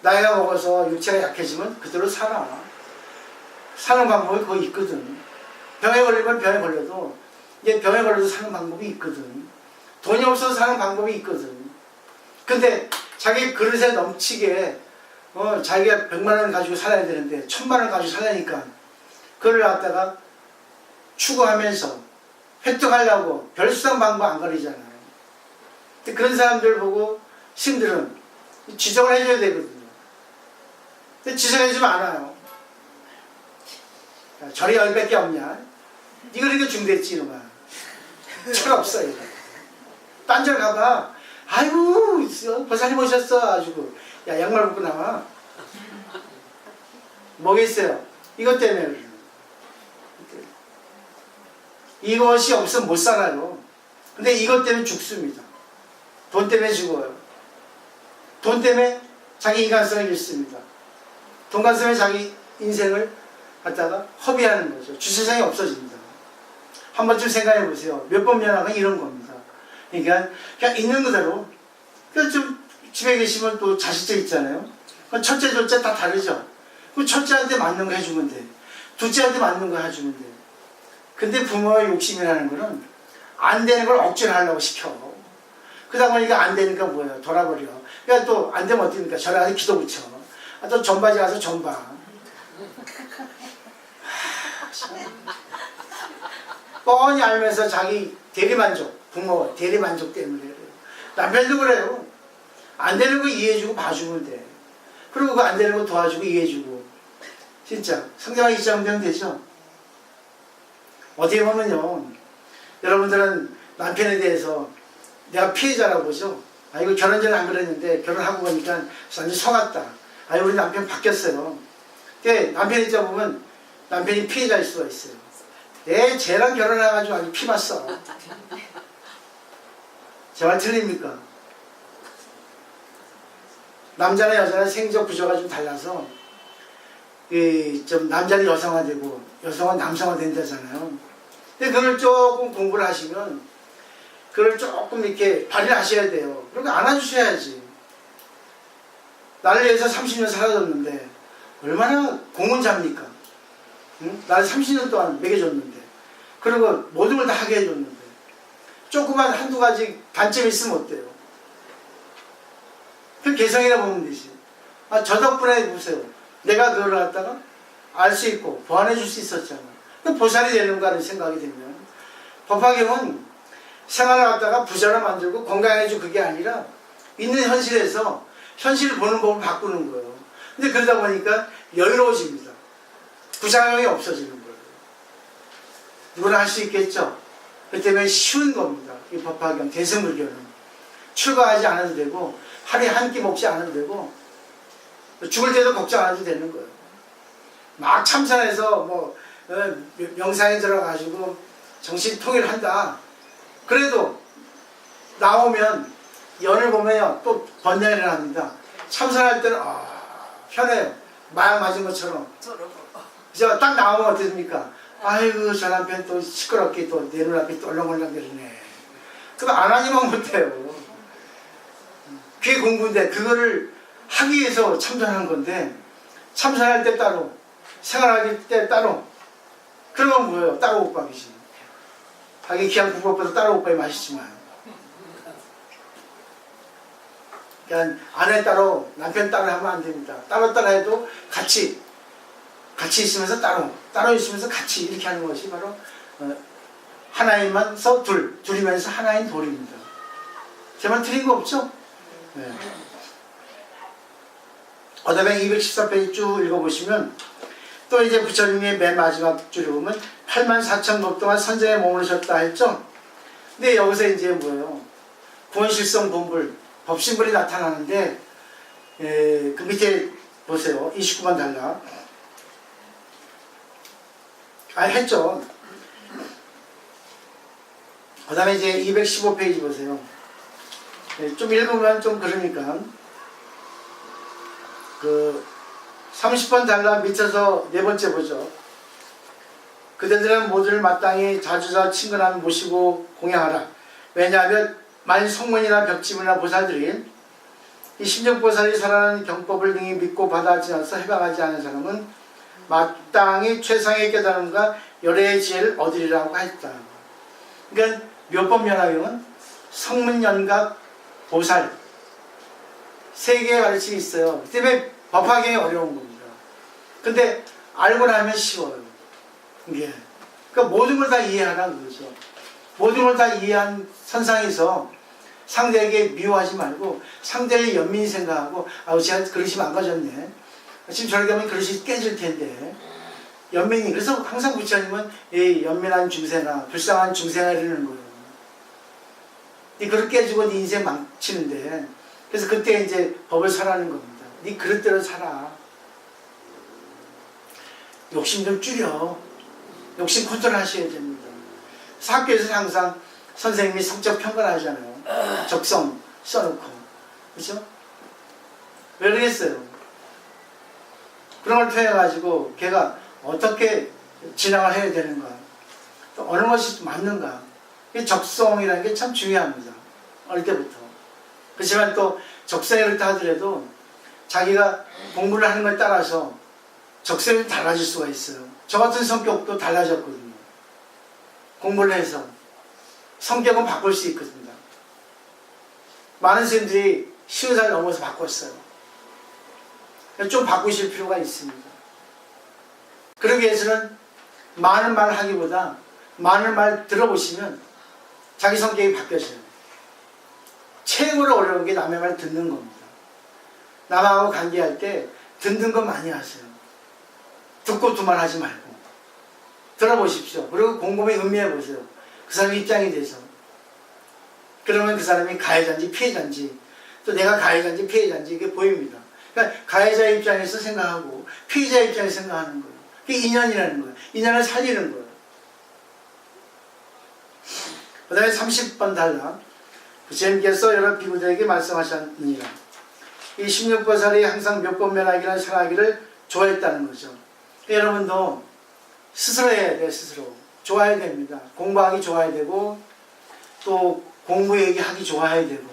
나이가 먹어서 육체가 약해지면 그대로 살아. 사는 방법이 거기 있거든. 병에 걸리면 병에 걸려도 이제 병에 걸려도 사는 방법이 있거든. 돈이 없어서 사는 방법이 있거든. 근데 자기 그릇에 넘치게 자기가 100만 원 가지고 살아야 되는데 1000만 원 가지고 살라니까 그걸 갖다가 추구하면서 획득하려고 별수단 방법 안 가리잖아요. 근데 그런 사람들 보고 스님들은 지적을 해줘야 되거든요. 근데 지적해주면 안 와요. 절이 10밖에 없냐? 이거 이렇게 중됐지 이놈아. 철 없어 이거. 딴 절 가봐. 아이고 보살님 오셨어. 가지고 야 양말 벗고 나와. 뭐겠어요? 이것 때문에. 이것이 없으면 못 살아요. 근데 이것 때문에 죽습니다. 돈 때문에 죽어요. 돈 때문에 자기 인간성을 잃습니다. 돈 가슴에 자기 인생을 갖다가 허비하는 거죠. 주체성이 없어집니다. 한 번쯤 생각해 보세요. 몇 번 면하가 이런 겁니다. 그러니까 그냥 있는 그대로. 그러니까 좀 집에 계시면 또 자식들 있잖아요. 첫째, 둘째 다 다르죠. 그럼 첫째한테 맞는 거 해주면 돼. 둘째한테 맞는 거 해주면 돼. 근데 부모의 욕심이라는 거는 안 되는 걸 억지로 하려고 시켜. 그러다 보니까 안 되니까 뭐예요? 돌아버려. 그러니까 또 안 되면 어떻습니까? 절에 가서 기도 붙여. 또 전바지 가서 전바. 뻔히 알면서 자기 대리만족, 부모 대리만족 때문에 그래요. 남편도 그래요. 안 되는 거 이해해주고 봐주면 돼. 그리고 그 안 되는 거 도와주고 이해해주고. 진짜 성장하기 시작하면 되죠. 어떻게 보면요, 여러분들은 남편에 대해서 내가 피해자라고 보죠. 아, 이거 결혼 전에 안 그랬는데 결혼하고 보니까 완전 속았다. 아, 우리 남편 바뀌었어요. 근데 남편 입장 보면 남편이 피해자일 수가 있어요. 쟤랑 결혼해가지고 아주 피 맞어. 제 말 틀립니까? 남자나 여자나 생적 구조가 좀 달라서 좀 남자는 여성화되고 여성은 남성화된다잖아요. 근데 그걸 조금 공부를 하시면 그걸 조금 이렇게 발휘를 하셔야 돼요. 그리고 안아주셔야지. 나를 위해서 30년 살아줬는데 얼마나 공헌자입니까? 응? 나를 30년 동안 먹여줬는데 그리고 모든 걸 다 하게 해줬는데 조그만 한두 가지 단점이 있으면 어때요? 그 개성이라 보면 되지. 아, 저 덕분에 보세요. 내가 그걸 갖다가 알 수 있고 보완해 줄 수 있었잖아. 그 보살이 되는가를 생각이 되면 법화경은 생활을 갖다가 부자로 만들고 건강해지고 그게 아니라 있는 현실에서 현실을 보는 법을 바꾸는 거예요. 근데 그러다 보니까 여유로워집니다. 부작용이 없어지는 거예요. 누구나 할 수 있겠죠. 그 때문에 쉬운 겁니다. 이 법화경 대승불교는 출가하지 않아도 되고 하루에 한 끼 먹지 않아도 되고 죽을 때도 걱정 안 해도 되는 거예요. 막 참선해서 뭐 명상에 들어가지고 정신 통일한다. 그래도 나오면 연을 보면요 또 번뇌를 합니다. 참선할 때는 편해요. 마약 맞은 것처럼. 그죠? 딱 나오면 어떻습니까? 아이고 저 남편 또 시끄럽게 또 내 눈앞에 또 얼렁얼렁거리네. 그거 안 하기만 못해요. 그게 공부인데 그거를 하기 위해서 참선한 건데 참선할 때 따로 생활할 때 따로 그러면 뭐예요? 따로 오빠이지. 하긴 귀한 국밥보다 따로 오빠이 맛있지만 그러니까 아내 따로 남편 따로 하면 안 됩니다. 따로 해도 같이 있으면서 따로 있으면서 같이 이렇게 하는 것이 바로 하나이면서 둘이면서 하나인 돌입니다. 제 말 틀린 거 없죠? 네. 그 다음에 214페이지 쭉 읽어보시면 또 이제 부처님의 맨 마지막 줄에 보면 84,000법 동안 선정에 머무르셨다 했죠? 근데 여기서 이제 뭐예요? 구원실성 본불, 법신불이 나타나는데 그 밑에 보세요. 29번 달라. 했죠. 그 다음에 이제 215페이지 보세요. 좀 읽으면 좀 그러니까 그 30번 달라 밑에서 네 번째 보죠. 그대들은 모두를 마땅히 자주자 친근하며 모시고 공양하라. 왜냐하면 만일 성문이나 벽지문이나 보살들이 이 심정보살이 설하는 경법을 능히 믿고 받아들이지 않아서 해방하지 않은 사람은 마땅히 최상의 깨달음과 열애의 지혜를 얻으리라고 했다. 그러니까 묘법연화경은 성문연각 보살 세 개의 가르침이 있어요. 그 때문에 법화경이 어려운 겁니다. 근데 알고 나면 쉬워요. 이게. 그러니까 모든 걸 다 이해하라는 거죠. 모든 걸 다 이해한 선상에서 상대에게 미워하지 말고 상대를 연민히 생각하고 제가 그릇이 망가졌네. 지금 저렇게 하면 그릇이 깨질 텐데. 연민이. 그래서 항상 부처님은 이 연민한 중생아, 불쌍한 중생아 이러는 거예요. 이 그릇 깨지고 네 인생 망치는데. 그래서 그때 이제 법을 설하는 겁니다. 네 그릇대로 살아. 욕심 좀 줄여. 욕심 컨트롤 하셔야 됩니다. 그래서 학교에서 항상 선생님이 성적 평가하잖아요. 적성 써놓고. 그렇죠? 왜 그러겠어요? 그런 걸 통해가지고 걔가 어떻게 진행을 해야 되는가, 또 어느 것이 맞는가. 이 적성이라는 게 참 중요합니다. 어릴 때부터. 그렇지만 또 적성이 그렇다 하더라도 자기가 공부를 하는 것에 따라서 적성이 달라질 수가 있어요. 저 같은 성격도 달라졌거든요. 공부를 해서. 성격은 바꿀 수 있거든요. 많은 선생님들이 50살 넘어서 바꿨어요. 좀 바꾸실 필요가 있습니다. 그러기 위해서는 많은 말 하기보다 많은 말 들어보시면 자기 성격이 바뀌어져요. 최고로 어려운 게 남의 말 듣는 겁니다. 남하고 관계할 때 듣는 거 많이 하세요. 듣고 두말하지 말고 들어보십시오. 그리고 곰곰이 음미해 보세요. 그 사람 입장이 돼서. 그러면 그 사람이 가해자인지 피해자인지, 또 내가 가해자인지 피해자인지 이게 보입니다. 그러니까 가해자 입장에서 생각하고 피해자 입장에서 생각하는 거예요. 그게 인연이라는 거예요. 인연을 살리는 거예요. 그 다음에 30번 달라. 부처님께서 여러 비구들에게 말씀하셨느니라. 이 16보살이 항상 몇 번 면하기를 살아가기를 좋아했다는 거죠. 그러니까 여러분도 스스로 해야 돼요. 스스로. 좋아야 됩니다. 공부하기 좋아야 되고 또 공부 얘기하기 좋아야 되고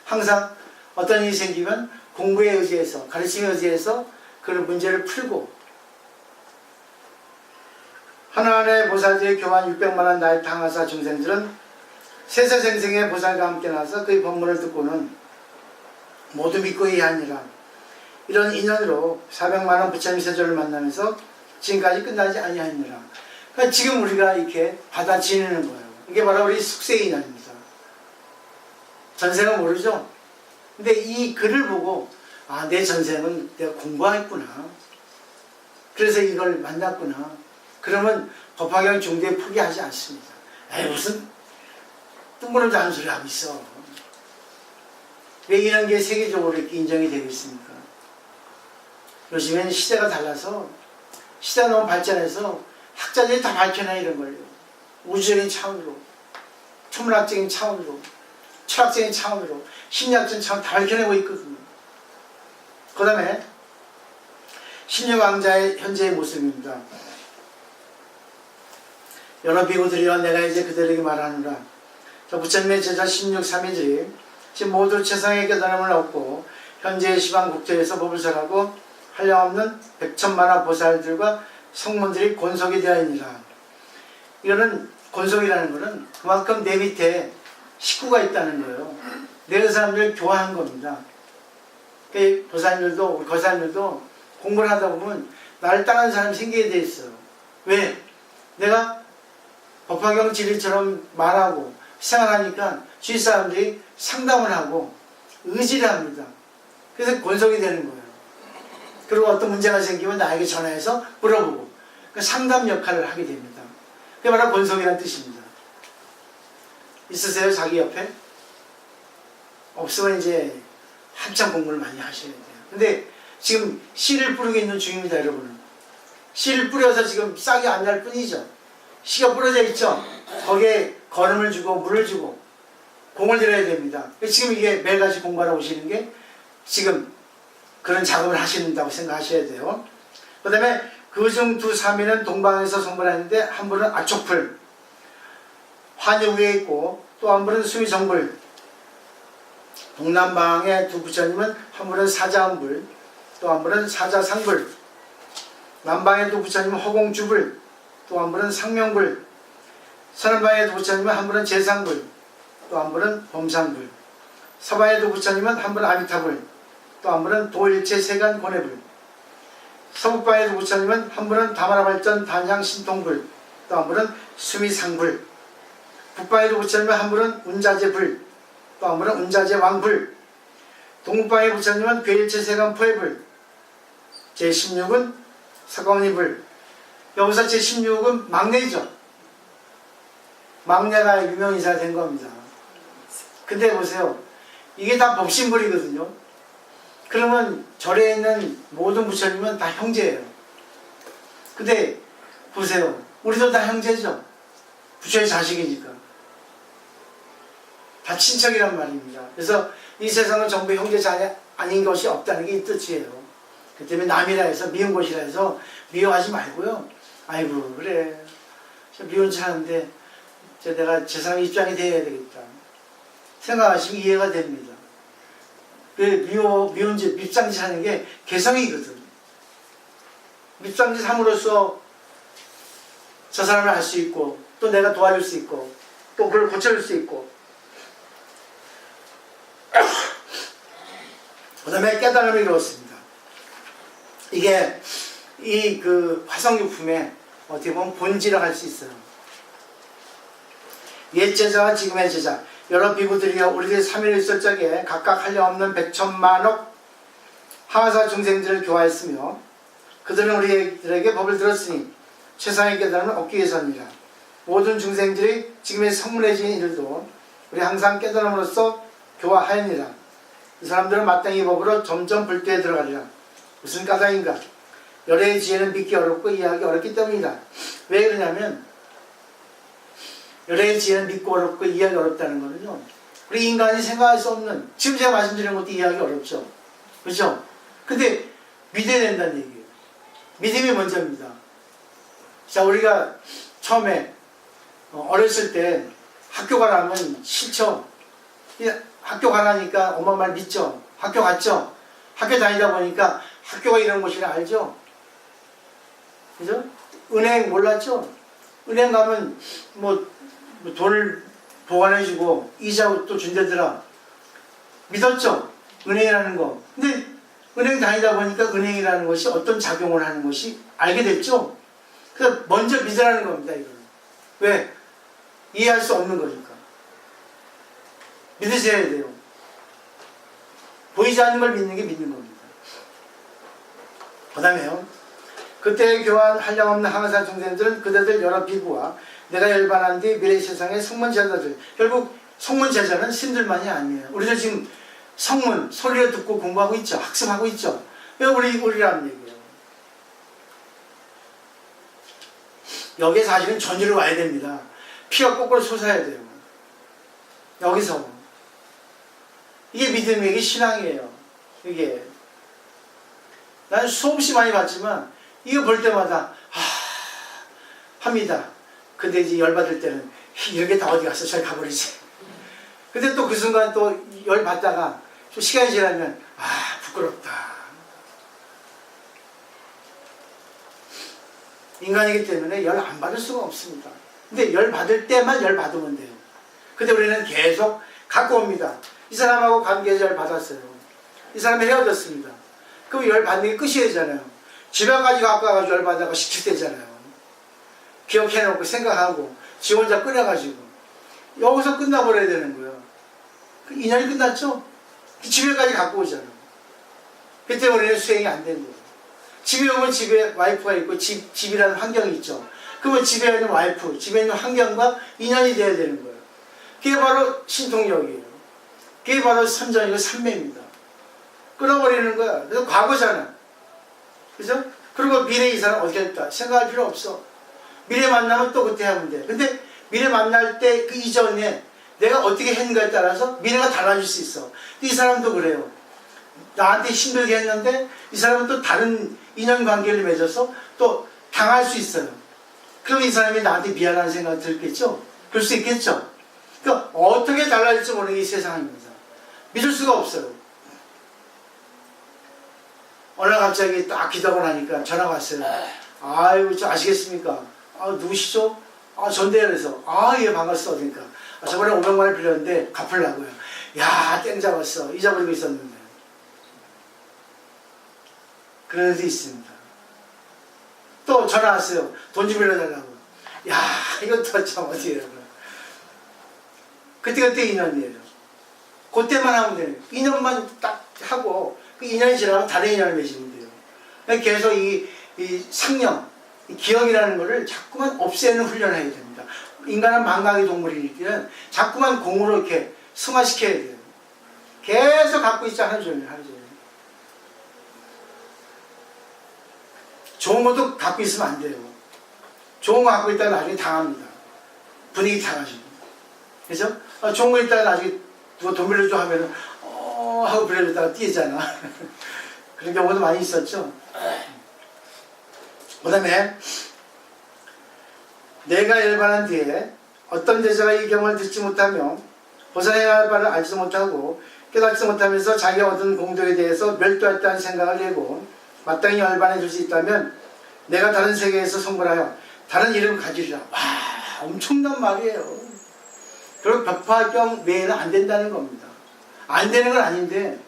항상 어떤 일이 생기면 공부에 의지해서 가르침에 의지해서 그 문제를 풀고 하나하나의 보살들의 교환 600만원 나의 당하사 중생들은 세세생생의 보살과 함께 나서 그의 법문을 듣고는 모두 믿고 이해하니라. 이런 인연으로 400만원 부처님 세조를 만나면서 지금까지 끝나지 아니하니라. 그러니까 지금 우리가 이렇게 받아 지내는 거예요. 이게 바로 우리 숙세의 인연입니다. 전생은 모르죠? 근데 이 글을 보고 내 전생은 내가 공부했구나. 그래서 이걸 만났구나. 그러면 법화경 중대 포기하지 않습니다. 에이, 무슨 뜬구름 잡는 소리 하고 있어. 왜 이런 게 세계적으로 이렇게 인정이 되고 있습니까? 요즘에는 시대가 달라서, 시대가 너무 발전해서 학자들이 다 밝혀내 이런 걸요. 우주적인 차원으로, 천문학적인 차원으로, 철학적인 차원으로, 심리학적인 차원으로 다 밝혀내고 있거든요. 그 다음에 신유왕자의 현재의 모습입니다. 여러 비구들이여 내가 이제 그들에게 말하노라. 저 부처님의 제자 16사미들이 지금 모두 최상의 깨달음을 얻고 현재의 시방 국토에서 법을 설하고 한량없는 백천만화 보살들과 성문들이 권속이 되어 있느라. 이거는 권속이라는 것은 그만큼 내 밑에 식구가 있다는 거예요. 내 사람들 교화한 겁니다. 그 보살들도, 거살들도 공부를 하다 보면 나를 따르는 사람이 생기게 돼 있어요. 왜? 내가 법화경 진리처럼 말하고 생활하니까 주위 사람들이 상담을 하고 의지를 합니다. 그래서 권속이 되는 거예요. 그리고 어떤 문제가 생기면 나에게 전화해서 물어보고 그 상담 역할을 하게 됩니다. 그게 바로 권속이라는 뜻입니다. 있으세요? 자기 옆에? 없으면 이제 한참 공부를 많이 하셔야 돼요. 근데 지금 씨를 뿌리고 있는 중입니다, 여러분은. 씨를 뿌려서 지금 싹이 안 날 뿐이죠. 씨가 뿌려져 있죠. 거기에 거름을 주고 물을 주고 공을 들여야 됩니다. 지금 이게 매일같이 공부하러 오시는 게 지금 그런 작업을 하신다고 생각하셔야 돼요. 그 다음에 그중 두 사미는 동방에서 성불하는데 한 분은 아촉불, 환유 위에 있고 또 한 분은 수위정불. 동남방의 두 부처님은 한 분은 사자음불, 또 한 분은 사자상불. 남방의 두 부처님은 허공주불, 또 한 분은 상명불. 서남방의 두 부처님은 한 분은 재상불, 또 한 분은 범상불. 서방의 두 부처님은 한 분은 아미타불, 또 한 분은 도일체 세간 고뇌불. 서북방의 두 부처님은 한 분은 다마라발전 단향 신통불, 또 한 분은 수미상불. 북방의 두 부처님은 한 분은 운자제불, 또 한 분은 운자제 왕불. 동북방의 부처님은 괴일체 세간 포해불. 제16은 서가모니불. 여기서 제16은 막내죠. 막내가 유명인사가 된 겁니다. 근데 보세요. 이게 다 법신불이거든요. 그러면 절에 있는 모든 부처님은 다 형제예요. 근데 보세요. 우리도 다 형제죠. 부처의 자식이니까. 다 친척이란 말입니다. 그래서 이 세상은 전부 형제 자녀 아닌 것이 없다는 게 이 뜻이에요. 그 때문에 남이라 해서 미운 것이라 해서 미워하지 말고요. 아이고 그래. 저 미운 척 하는데 내가 제 사람 입장이 돼야 되겠다. 생각하시면 이해가 됩니다. 그 미운 짓, 밉상짓 하는 게 개성이거든. 밉상짓 함으로써 저 사람을 알 수 있고 또 내가 도와줄 수 있고 또 그걸 고쳐줄 수 있고 그 다음에 깨달음을 이루었습니다. 이게 이 그 화성유품의 어떻게 보면 본질이라고 할 수 있어요. 옛 제자와 지금의 제자 여러 비구들이여 우리들이 3일 있을 적에 각각 한량없는 백천만억 하사 중생들을 교화했으며 그들은 우리들에게 법을 들었으니 최상의 깨달음을 얻기 위해서입니다. 모든 중생들이 지금의 성문해진 이들도 우리 항상 깨달음으로써 교화하였느니라. 이 사람들은 마땅히 법으로 점점 불도에 들어가리라. 무슨 까닭인가? 열애의 지혜는 믿기 어렵고 이해하기 어렵기 때문이다. 왜 그러냐면 열애의 지혜는 믿고 어렵고 이해하기 어렵다는 거는요. 우리 인간이 생각할 수 없는 지금 제가 말씀드리는 것도 이해하기 어렵죠. 그렇죠? 근데 믿어야 된다는 얘기예요. 믿음이 먼저입니다. 자, 우리가 처음에 어렸을 때 학교 가라면 싫죠. 학교 가라니까 엄마 말 믿죠. 학교 갔죠. 학교 다니다 보니까 학교가 이런 곳이라 알죠. 그죠? 은행 몰랐죠. 은행 가면 뭐 돈을 보관해주고 이자 또 준대더라. 믿었죠. 은행이라는 거. 근데 은행 다니다 보니까 은행이라는 것이 어떤 작용을 하는 것이 알게 됐죠. 그래서 먼저 믿으라는 겁니다. 이거는. 왜? 이해할 수 없는 거니까. 믿으셔야 돼요. 보이지 않는 걸 믿는 게 믿는 겁니다. 그 다음에요. 그때의 교환 한량없는 항상 중생들은 그대들 여러 비구와 내가 열반한 뒤 미래 세상의 성문제자들, 결국 성문제자는 신들만이 아니에요. 우리들 지금 성문 소리를 듣고 공부하고 있죠. 학습하고 있죠. 왜 우리라는 얘기예요. 여기에 사실은 전율을 와야 됩니다. 피가 거꾸로 솟아야 돼요. 여기서 이게 믿음이, 이게 신앙이에요. 이게 나는 수없이 많이 봤지만 이거 볼 때마다 합니다. 근데 이제 열받을 때는 이런 게 다 어디 갔어? 저리 가버리지. 근데 또 그 순간 또 열받다가 좀 시간이 지나면 부끄럽다. 인간이기 때문에 열 안 받을 수가 없습니다. 근데 열 받을 때만 열 받으면 돼요. 근데 우리는 계속 갖고 옵니다. 이 사람하고 관계에서 열 받았어요. 이 사람이 헤어졌습니다. 그럼 열 받는 게 끝이 되잖아요. 집에까지 갖고 와가지고 열 받아가 시킬 때잖아요. 기억해놓고 생각하고 지 혼자 끓여가지고 여기서 끝나버려야 되는 거예요. 그 인연이 끝났죠? 집에까지 갖고 오잖아요. 그때 우리는 수행이 안 된 거예요. 집에 오면 집에 와이프가 있고 집이라는 환경이 있죠. 그러면 집에 있는 와이프, 집에 있는 환경과 인연이 돼야 되는 거예요. 그게 바로 신통력이에요. 그게 바로 선정이고 삼매입니다. 끊어버리는 거야. 그래서 과거잖아. 그죠? 그리고 미래 이 사람 어떻게 했다 생각할 필요 없어. 미래 만나면 또 그때 하면 돼. 근데 미래 만날 때 그 이전에 내가 어떻게 했는가에 따라서 미래가 달라질 수 있어. 이 사람도 그래요. 나한테 힘들게 했는데 이 사람은 또 다른 인연관계를 맺어서 또 당할 수 있어요. 그럼 이 사람이 나한테 미안한 생각이 들겠죠? 그럴 수 있겠죠? 그러니까 어떻게 달라질지 모르는 게 이 세상입니다. 믿을 수가 없어요. 어느 날 갑자기 딱 기도하고 나니까 전화가 왔어요. 아유, 저 아시겠습니까? 누구시죠? 전대현에서. 예, 반갑습니다. 그러니까. 저번에 500만 원 빌렸는데 갚으려고요. 야, 땡 잡았어. 잊어버리고 있었는데. 그런 일이 있습니다. 또 전화 왔어요. 돈 좀 빌려달라고. 야, 이것도 참 어떻게 해요. 그때 인연이에요. 그때만 하면 돼요. 인연만 딱 하고 그 인연이 지나면 다른 인연을 맺으면 돼요. 그러니까 계속 이 상념, 이 기억이라는 거를 자꾸만 없애는 훈련을 해야 됩니다. 인간은 망각의 동물이니까 자꾸만 공으로 이렇게 승화시켜야 돼요. 계속 갖고 있자 하루 종일. 좋은 것도 갖고 있으면 안 돼요. 좋은 거 갖고 있다가 나중에 당합니다. 분위기 당하시고. 그죠? 좋은 거 있다가 나중에 누가 돈 빌려줘 하면은 하고 빌려줬다가 뛰잖아. 그런 경우도 많이 있었죠. 그 다음에 내가 열반한 뒤에 어떤 제자가 이 경을 듣지 못하며 보살해야 할 바를 알지도 못하고 깨닫지 못하면서 자기가 얻은 공덕에 대해서 멸도했다는 생각을 내고 마땅히 열반해 줄 수 있다면 내가 다른 세계에서 성불하여 다른 이름을 가지리라. 와, 엄청난 말이에요. 그리고 법화경 외에는 안 된다는 겁니다. 안 되는 건 아닌데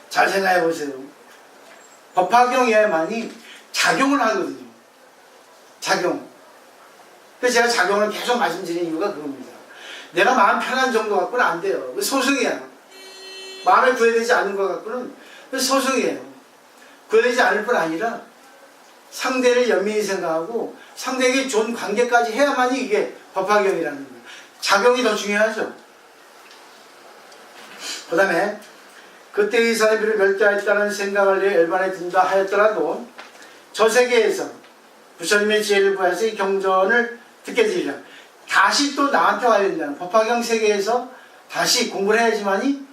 잘 생각해 보세요. 법화경에만이 작용을 하거든요. 작용. 그래서 제가 작용을 계속 말씀드리는 이유가 그겁니다. 내가 마음 편한 정도 갖고는 안 돼요. 소승이야. 마음에 구애되지 않은 것 갖고는 소승이에요. 구애되지 않을 뿐 아니라 상대를 연민히 생각하고 상대에게 좋은 관계까지 해야만이 이게 법화경이라는 거예요. 작용이 더 중요하죠. 그 다음에 그때 이 사람들을 멸자했다는 생각을 내 열반에 든다 하였더라도 저 세계에서 부처님의 지혜를 구해서 이 경전을 듣게 되리라. 다시 또 나한테 와야 된다는 법화경 세계에서 다시 공부를 해야지만이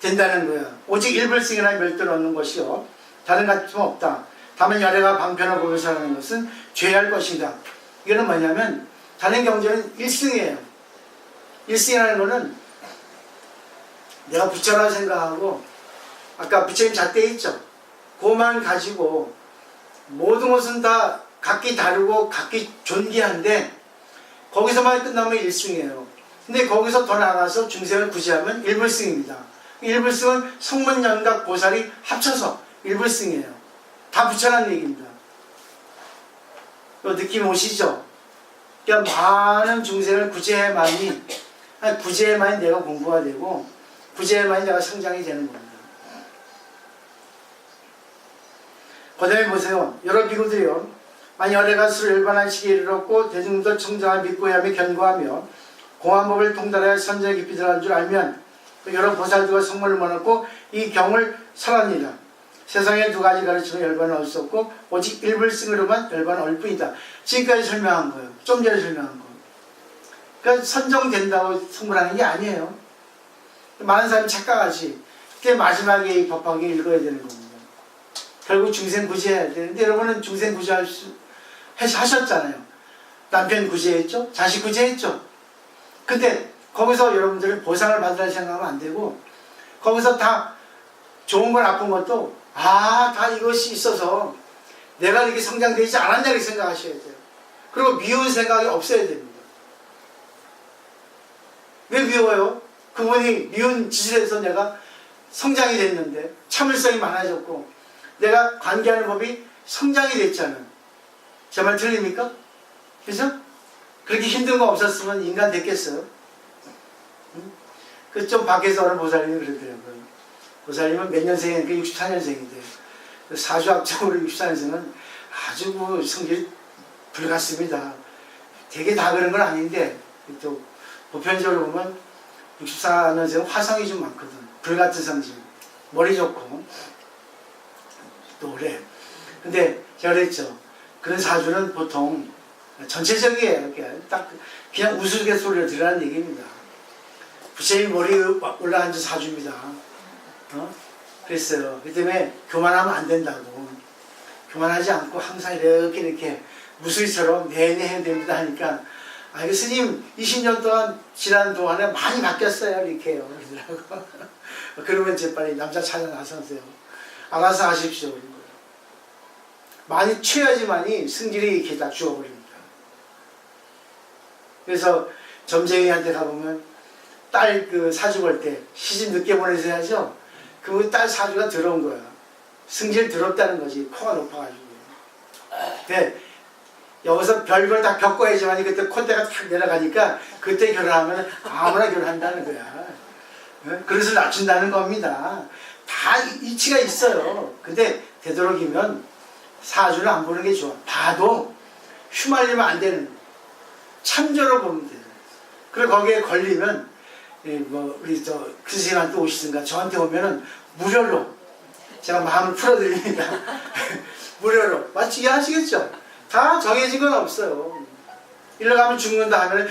된다는 거야. 오직 일불승이나 멸도를 얻는 것이요 다른 가치는 없다. 다만 열애가 방편을 보면서 하는 것은 죄할 것이다. 이거는 뭐냐면 다른 경전은 일승이에요. 일승이라는 거는 내가 부처라 생각하고 아까 부처님 잣대 있죠. 그만 가지고 모든 것은 다 각기 다르고 각기 존귀한데 거기서만 끝나면 일승이에요. 근데 거기서 더 나가서 중생을 구제하면 일불승입니다. 일불승은 성문연각 보살이 합쳐서 일불승이에요. 다 부처라는 얘기입니다. 느낌 오시죠? 그러니까 많은 중생을 구제해만이 내가 공부가 되고 구제해만이 내가 성장이 되는 겁니다. 다음에 보세요. 여러 비구들이요. 만일 열애가 스스로 열반한 시기에 이르렀고 대중도 청정한 믿고 야매 견고하며 공안법을 통달하여 선정에 깊이 들어간 줄 알면 여러 보살들과 성문을 모았고 이 경을 설합니다. 세상에 두 가지 가르침은 열반을 얻을 수 없고 오직 일불승으로만 열반을 얻을 뿐이다. 지금까지 설명한 거예요. 좀 전에 설명한 거. 그러니까 선정된다고 성불하는 게 아니에요. 많은 사람이 착각하지. 그게 마지막에 이 법학에 읽어야 되는 겁니다. 결국 중생구제해야 되는데 여러분은 중생구제 하셨잖아요. 남편 구제했죠? 자식 구제했죠? 근데 거기서 여러분들은 보상을 받으라 생각하면 안 되고 거기서 다 좋은 건 나쁜 것도 다 이것이 있어서 내가 이렇게 성장되지 않았냐 이렇게 생각하셔야 돼요. 그리고 미운 생각이 없어야 됩니다. 왜 미워요? 그분이 미운 짓을 해서 내가 성장이 됐는데 참을성이 많아졌고 내가 관계하는 법이 성장이 됐잖아요. 제 말 틀립니까? 그죠? 그렇게 힘든 거 없었으면 인간 됐겠어요? 그 좀 밖에서 오는 보살님이 그러더라고요. 보살님은 몇 년생이니까 64년생인데 사주학적으로 64년생은 아주 성질이 불같습니다. 되게 다 그런 건 아닌데 또 보편적으로 보면 64년생은 화성이 좀 많거든. 불같은 성질. 머리 좋고 또 그래. 근데 제가 그랬죠. 그런 사주는 보통 전체적이에요. 딱 그냥 우스갯소리를 들으라는 얘기입니다. 부처님 머리에 올라앉은 사주입니다. 그랬어요. 그 때문에 교만하면 안 된다고. 교만하지 않고 항상 이렇게 무술처럼 내내 해야 됩니다 하니까 이거 스님 20년 동안 지난 동안에 많이 바뀌었어요. 이렇게 해요. 그러더라고. 그러면 이제 빨리 남자 찾아 나서세요. 알아서 하십시오. 그런 거예요. 많이 취해야지만이 승질이 이렇게 다 죽어버립니다. 그래서 점쟁이한테 가보면 딸 그 사주 볼 때 시집 늦게 보내서 해야죠. 그 딸 사주가 더러운 거야. 승질 더럽다는 거지. 코가 높아가지고. 근데 여기서 별걸 다 겪어야지만 그때 콧대가 탁 내려가니까 그때 결혼하면 아무나 결혼한다는 거야. 그릇을 낮춘다는 겁니다. 다 이치가 있어요. 근데 되도록이면 사주는 안 보는 게 좋아. 봐도 휘말리면 안 되는 거야. 참조로 보면 돼요. 그리고 거기에 걸리면 우리 선생님한테 오시든가 저한테 오면은 무료로 제가 마음을 풀어드립니다. 무료로. 맞추게 하시겠죠? 다 정해진 건 없어요. 일러 가면 죽는다 하면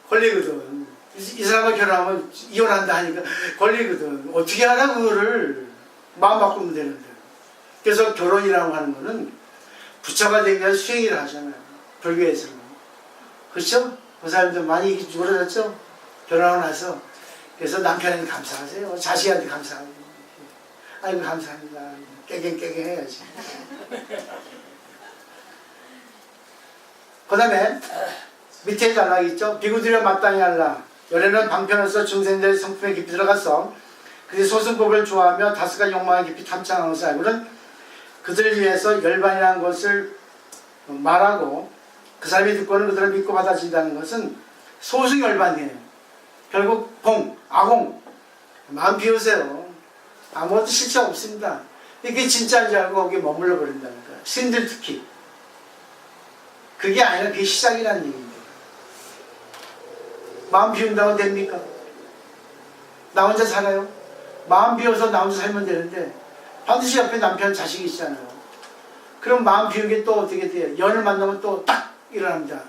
걸리거든. 이 사람과 결혼하면 이혼한다 하니까 걸리거든. 어떻게 하나 그거를 마음 바꾸면 되는데. 그래서 결혼이라고 하는 거는 부처가 되기 위해서 수행을 하잖아요. 불교에서는. 그렇죠? 그 사람들 많이 죽어졌죠? 결혼하고 나서. 그래서 남편한테 감사하세요. 자식한테 감사하고. 아이고 감사합니다. 깨갱깨갱 해야지. 그 다음에 밑에 단락이 있죠. 비구들여 마땅히 할라. 열애는 방편으로서 중생들의 성품에 깊이 들어가서 그들이 소승법을 좋아하며 다스가 욕망에 깊이 탐창하는 것을 알고는 그들을 위해서 열반이라는 것을 말하고 그 사람이 듣고는 그들을 믿고 받아진다는 것은 소승열반이에요. 결국 아공 마음 비우세요. 아무것도 실체 없습니다. 이게 진짜인 줄 알고 거기에 머물러 버린다는 거예요. 신들 특히. 그게 아니라 그게 시작이라는 얘기입니다. 마음 비운다고 됩니까? 나 혼자 살아요? 마음 비워서 나 혼자 살면 되는데 반드시 옆에 남편 자식이 있잖아요. 그럼 마음 비운 게 또 어떻게 돼요? 연을 만나면 또 딱 일어납니다.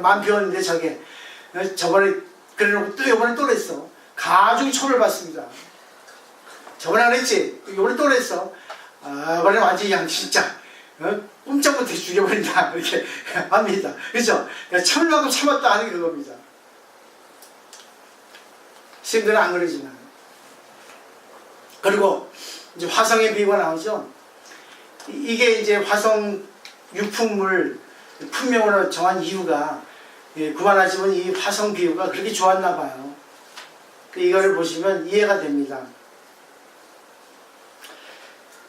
마음 비웠는데 저번에 그래놓고 또 이번에 또 그랬어. 가중이 초를 받습니다. 저번에 안 했지? 이번에 또 그랬어. 이번에 완전히 그냥 진짜 꼼짝 못해 죽여버린다. 이렇게 합니다. 그렇죠? 참을 만큼 참았다 하는 게 그겁니다. 스님들은 안 그러지만. 그리고 이제 화성의 비유가 나오죠. 이게 이제 화성 유품을 품명으로 정한 이유가 구만하시면 이 화성 비유가 그렇게 좋았나 봐요. 이거를 보시면 이해가 됩니다.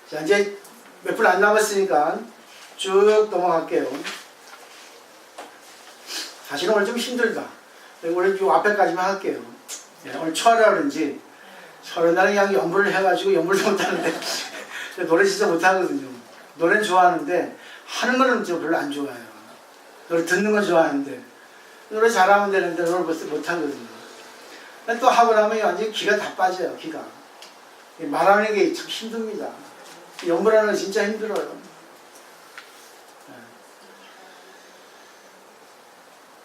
자, 이제 몇 분 안 남았으니까 쭉 넘어갈게요. 사실은 오늘 좀 힘들다. 오늘 이 앞에까지만 할게요. 오늘 철이라 그런지 철은 나는 그냥 연불을 해가지고 연불도 못하는데 노래 진짜 못하거든요. 노래는 좋아하는데 하는 거는 좀 별로 안 좋아해요. 노래 듣는 건 좋아하는데 노래 잘하면 되는데 노래 벌써 못하거든요. 또 하고 나면 완전히 기가 다 빠져요. 기가 말하는 게 참 힘듭니다. 연구하는 거 진짜 힘들어요.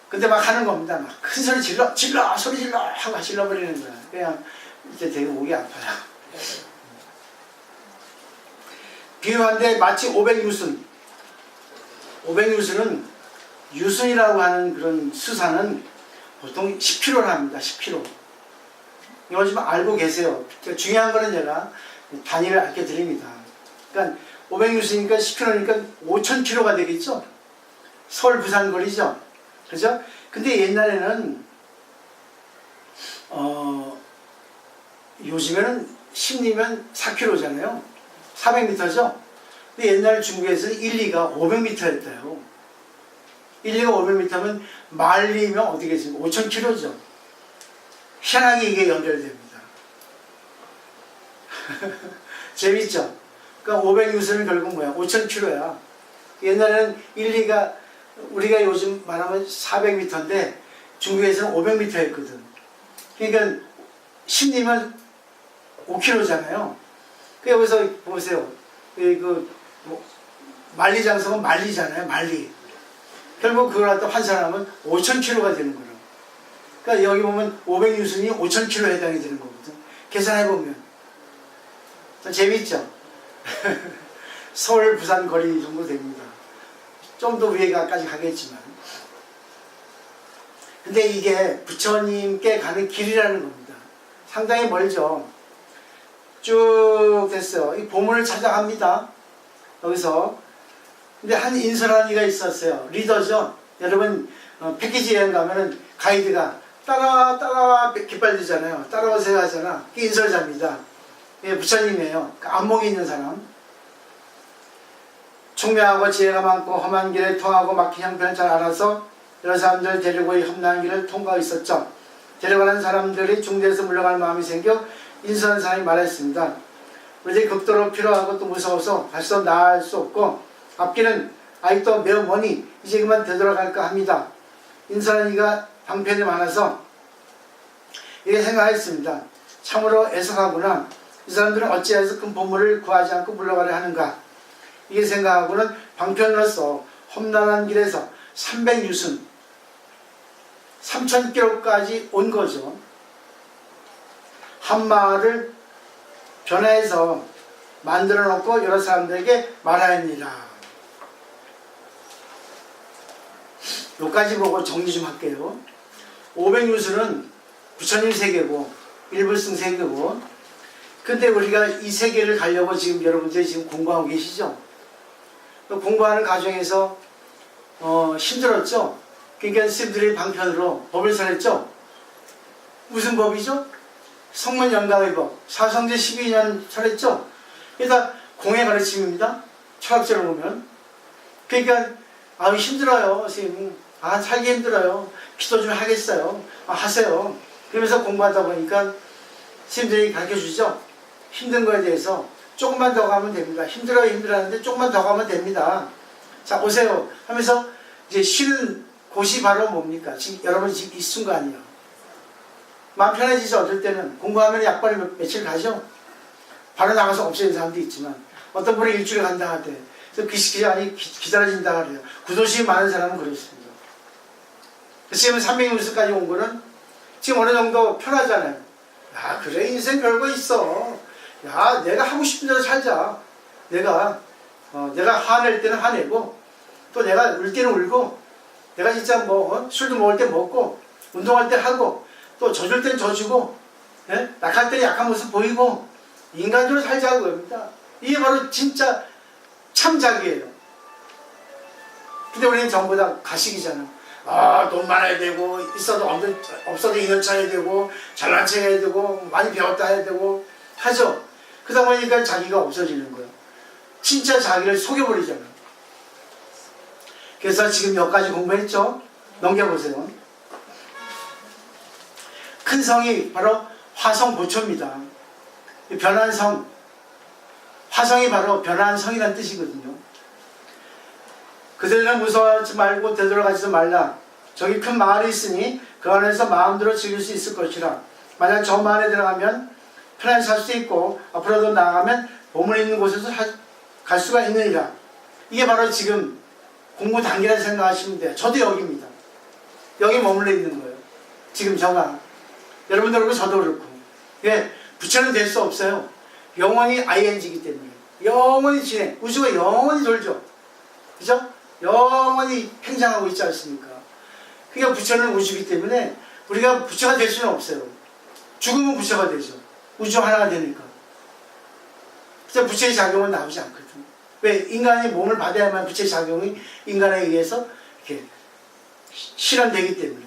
근데 막 하는 겁니다. 막 큰 소리 질러 소리 질러 하고 질러버리는 거야. 그냥 이제 되게 목이 아파요. 비유한데 마치 500유순. 500유순은 유순이라고 하는 그런 수산은 보통 10kg를 합니다. 10kg. 이거 좀 알고 계세요. 중요한 거는 제가 단위를 알려드립니다. 그러니까 500유순이니까 10kg니까 5000kg가 되겠죠. 서울 부산 거리죠. 그죠? 근데 옛날에는 요즘에는 10리면 4km잖아요. 400m죠. 근데 옛날 중국에서는 1, 2가 500m였대요. 1, 2가 500m면 말리면 어떻게 되겠습니까? 5000km죠. 희한하게 이게 연결됩니다. 재밌죠? 그러니까 500유선은 결국 뭐야? 5000km야. 옛날에는 1, 2가 우리가 요즘 말하면 400m인데 중국에서는 500m였거든. 그러니까 10리면 5km잖아요. 여기서 보세요. 만리장성은 만리잖아요. 만리. 결국 그걸 갖다 환산하면 5000km가 되는 거예요. 그러니까 여기 보면 500유순이 5000km에 해당이 되는 거거든. 계산해보면. 재밌죠? 서울, 부산 거리 정도 됩니다. 좀 더 위에까지 가겠지만. 근데 이게 부처님께 가는 길이라는 겁니다. 상당히 멀죠. 쭉 됐어요. 이 보물을 찾아갑니다. 여기서. 근데 한 인솔한 이가 있었어요. 리더죠. 여러분 패키지 여행 가면은 가이드가 따라와 깃발들잖아요. 따라오세요 하잖아. 그게 인솔자입니다. 예, 부처님이에요. 그 안목이 있는 사람. 총명하고 지혜가 많고 험한 길에 통하고 막힌 형편을 잘 알아서 여러 사람들을 데리고 이 험난한 길을 통과했었죠. 데려가는 사람들이 중대에서 물러갈 마음이 생겨 인솔한 사람이 말했습니다. 이제 극도로 필요하고 또 무서워서 다시도 나아갈 수 없고 앞길은 아직도 매우 머니 이제 그만 되돌아갈까 합니다. 인솔한 이가 방편이 많아서 이렇게 생각했습니다. 참으로 애석하구나. 이 사람들은 어찌해서 큰 보물을 구하지 않고 물러가려 하는가. 이게 생각하고는 방편으로서 험난한 길에서 300유순 3000km까지 온 거죠. 한 마을을 변화해서 만들어 놓고 여러 사람들에게 말하였니라. 여기까지 보고 정리 좀 할게요. 500유순은 부처님 세계고 일불승 세계고, 근데 우리가 이 세계를 가려고 지금 여러분들이 지금 공부하고 계시죠? 공부하는 과정에서 힘들었죠? 그러니까 스님들이 방편으로 법을 설했죠? 무슨 법이죠? 성문영가의 법, 사성제 12년 설했죠? 그러니까 공의 가르침입니다. 철학적으로 보면. 그러니까 힘들어요 스님. 살기 힘들어요. 기도 좀 하겠어요. 하세요. 그러면서 공부하다 보니까 스님들이 가르쳐주죠. 힘든 거에 대해서 조금만 더 가면 됩니다. 힘들어하는데 조금만 더 가면 됩니다. 자, 오세요 하면서 이제 쉬는 곳이 바로 뭡니까? 지금 여러분 지금 이 순간이요. 마음 편해지죠. 어떨 때는 공부하면 약발이 며칠 가죠. 바로 나가서 없애는 사람도 있지만 어떤 분이 일주일 간다 하대. 그래서 기다려진다 그래요. 구도심이 많은 사람은 그렇습니다. 지금 300유수까지 온 거는 지금 어느 정도 편하잖아요. 야, 그래, 인생 별거 있어. 야, 내가 하고 싶은 대로 살자. 내가 화낼 때는 화내고, 또 내가 울 때는 울고, 내가 진짜 술도 먹을 때 먹고, 운동할 때 하고, 또 져줄 때는 져주고, 예? 약할 때는 약한 모습 보이고, 인간적으로 살자고 겁니다. 이게 바로 진짜 참작이에요. 근데 우리는 전부 다 가식이잖아. 돈 많아야 되고, 없어도 인연차야 되고, 잘난 척 해야 되고, 많이 배웠다 해야 되고, 하죠. 그러다 보니까 자기가 없어지는 거예요. 진짜 자기를 속여버리잖아. 그래서 지금 여기까지 공부했죠? 넘겨보세요. 큰 성이 바로 화성보초입니다. 변한 성, 화성이 바로 변화한 성이라는 뜻이거든요. 그들은 무서워하지 말고 되돌아가지도 말라. 저기 큰 마을이 있으니 그 안에서 마음대로 즐길 수 있을 것이라. 만약 저 마을에 들어가면 편하게 살 수 있고 앞으로도 나아가면 보물 있는 곳에서 갈 수가 있느니라. 이게 바로 지금 공부 단계라 생각하시면 돼요. 저도 여기입니다. 여기 머물러 있는 거예요. 지금 저가. 여러분도 그렇고 저도 그렇고. 왜? 부처는 될 수 없어요. 영원히 ING이기 때문에. 영원히 진행. 우주가 영원히 돌죠. 그죠? 영원히 팽창하고 있지 않습니까? 그러니까 부처는 우주이기 때문에 우리가 부처가 될 수는 없어요. 죽으면 부처가 되죠. 우주 하나가 되니까. 그래서 부처의 작용은 나오지 않거든. 왜? 인간이 몸을 받아야만 부처의 작용이 인간에 의해서 이렇게 실현되기 때문에.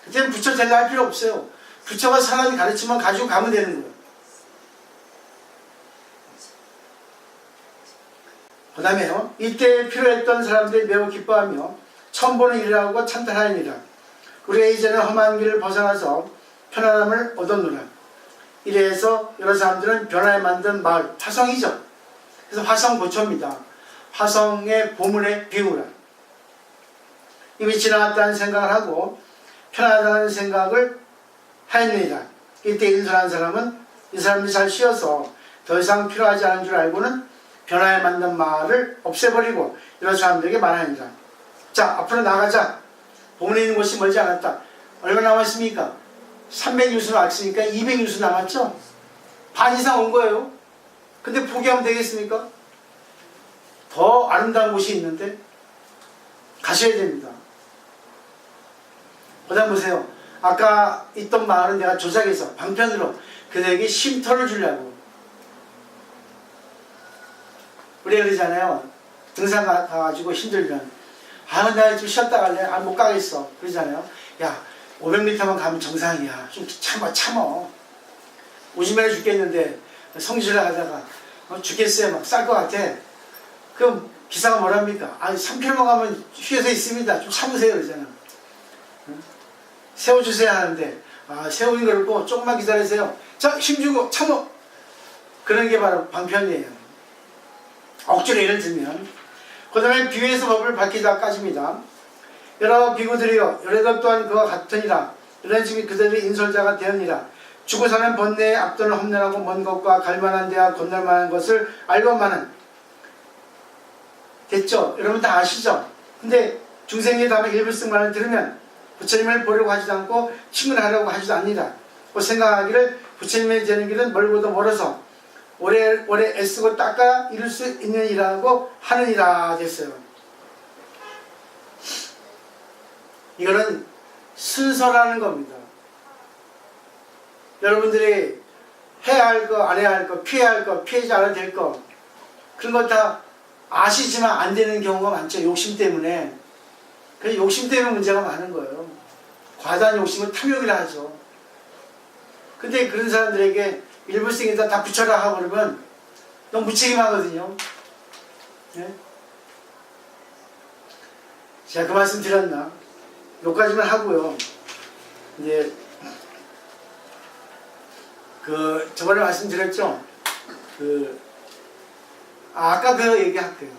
그때는 부처 되려 할 필요 없어요. 부처가 사람이 가르치면 가지고 가면 되는 거예요. 그 다음에요. 이때 필요했던 사람들이 매우 기뻐하며 처음 보는 일이라고 찬탄하니라. 우리가 이제는 험한 길을 벗어나서 편안함을 얻었노라. 이래서 여러 사람들은 변화에 만든 마을, 화성이죠. 그래서 화성 고초입니다. 화성의 보물의 비유라. 이미 지나갔다는 생각을 하고 편하다는 생각을 하였느니라. 이때 인솔한 사람은 이 사람들이 잘 쉬어서 더 이상 필요하지 않은 줄 알고는 변화에 만든 마을을 없애버리고 이런 사람들에게 말하니라. 자, 앞으로 나가자. 보물에 있는 곳이 멀지 않았다. 얼마 남았습니까? 300유수 왔으니까 200유수 남았죠? 반 이상 온 거예요. 근데 포기하면 되겠습니까? 더 아름다운 곳이 있는데 가셔야 됩니다. 보다 보세요. 아까 있던 마을은 내가 조작해서 방편으로 그들에게 쉼터를 주려고. 우리가 그러잖아요. 등산 가가지고 힘들면 나 좀 쉬었다 갈래? 못 가겠어. 그러잖아요. 야, 500m만 가면 정상이야. 좀 참어. 오지면에 죽겠는데 성지를 가다가 죽겠어요. 막 쌀 것 같아. 그럼 기사가 뭐랍니까? 3km만 가면 휴게소 있습니다. 좀 참으세요. 그러잖아. 세워주세요 하는데 세우긴 그렇고 조금만 기다리세요. 자, 힘주고 참어. 그런 게 바로 방편이에요. 억지로 예를 들면. 그 다음에 비유에서 법을 밝히다까지입니다. 여러 비구들이여 여러 또한 그와 같으니라. 이런 집이 그들의 인솔자가 되었니라. 죽어 사는 번뇌의 앞돈을 험난하고 먼 것과 갈만한 데와 건널 만한 것을 알고만은. 됐죠? 여러분 다 아시죠? 근데 중생의 다음에 일불승만을 들으면 부처님을 보려고 하지도 않고 친근하려고 하지도 않니라. 생각하기를 부처님의 되는 길은 멀고도 멀어서 오래 애쓰고 닦아 이룰 수 있느니라고 하느니라 됐어요. 이거는 순서라는 겁니다. 여러분들이 해야 할 거, 안 해야 할 거, 피해야 할 거, 피하지 않아도 될 거, 그런 거 다 아시지만 안 되는 경우가 많죠. 욕심 때문에. 그래서 욕심 때문에 문제가 많은 거예요. 과다한 욕심은 탐욕이라 하죠. 근데 그런 사람들에게 일불생에다 다 붙여라 하고 그러면 너무 무책임하거든요. 네? 제가 그 말씀 드렸나? 여기까지만 하고요. 이제 저번에 말씀드렸죠. 아까 그 얘기할게요.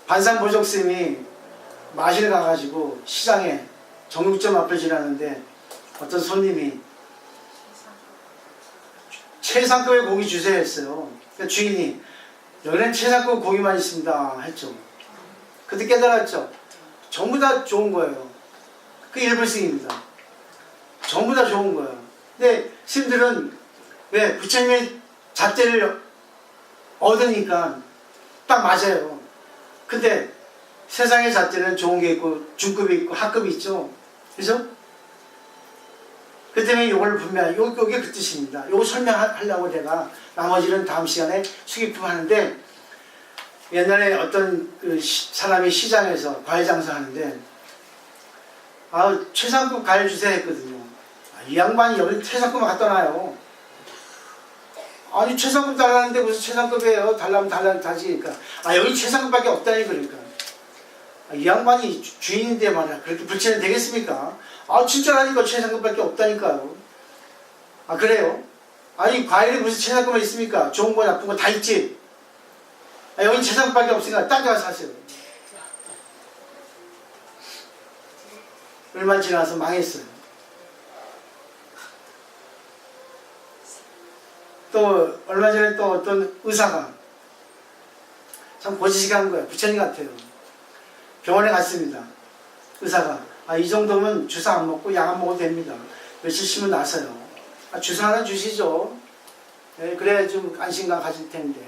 반상보족스님이 마실 가가지고 시장에 정육점 앞에 지나는데 어떤 손님이 최상급의 고기 주세요 했어요. 그러니까 주인이 여기는 최상급 고기만 있습니다 했죠. 그때 깨달았죠. 전부 다 좋은 거예요. 그 일불승입니다. 전부 다 좋은 거예요. 근데 스님들은 왜 부처님의 잣대를 얻으니까 딱 맞아요. 근데 세상의 잣대는 좋은 게 있고 중급이 있고 하급이 있죠. 그죠? 그 때문에 이걸 분명히 요게 그 뜻입니다. 요거 설명하려고 제가 나머지는 다음 시간에 수기품 하는데, 옛날에 어떤 사람이 시장에서 과일 장사하는데 최상급 과일 주세요 했거든요. 이 양반이 여기 최상급만 갖다 놔요. 아니 최상급 달라는데 무슨 최상급이에요. 달라면 달지. 그러니까 여기 최상급밖에 없다니. 그러니까 이 양반이 주인인데 말이야 그렇게 불체는 되겠습니까? 진짜라니까 최상급밖에 없다니까요. 그래요? 아니 과일에 무슨 최상급만 있습니까? 좋은 거 나쁜 거 다 있지. 여기 최상급밖에 없으니까 딴 데 가서 사세요. 얼마 지나서 망했어요. 또 얼마 전에 또 어떤 의사가 참 고지식한 거예요. 부처님 같아요. 병원에 갔습니다. 의사가 이 정도면 주사 안 먹고 약 안 먹어도 됩니다. 며칠 쉬면 나서요. 주사 하나 주시죠. 네, 그래야 좀 안심감 가질 텐데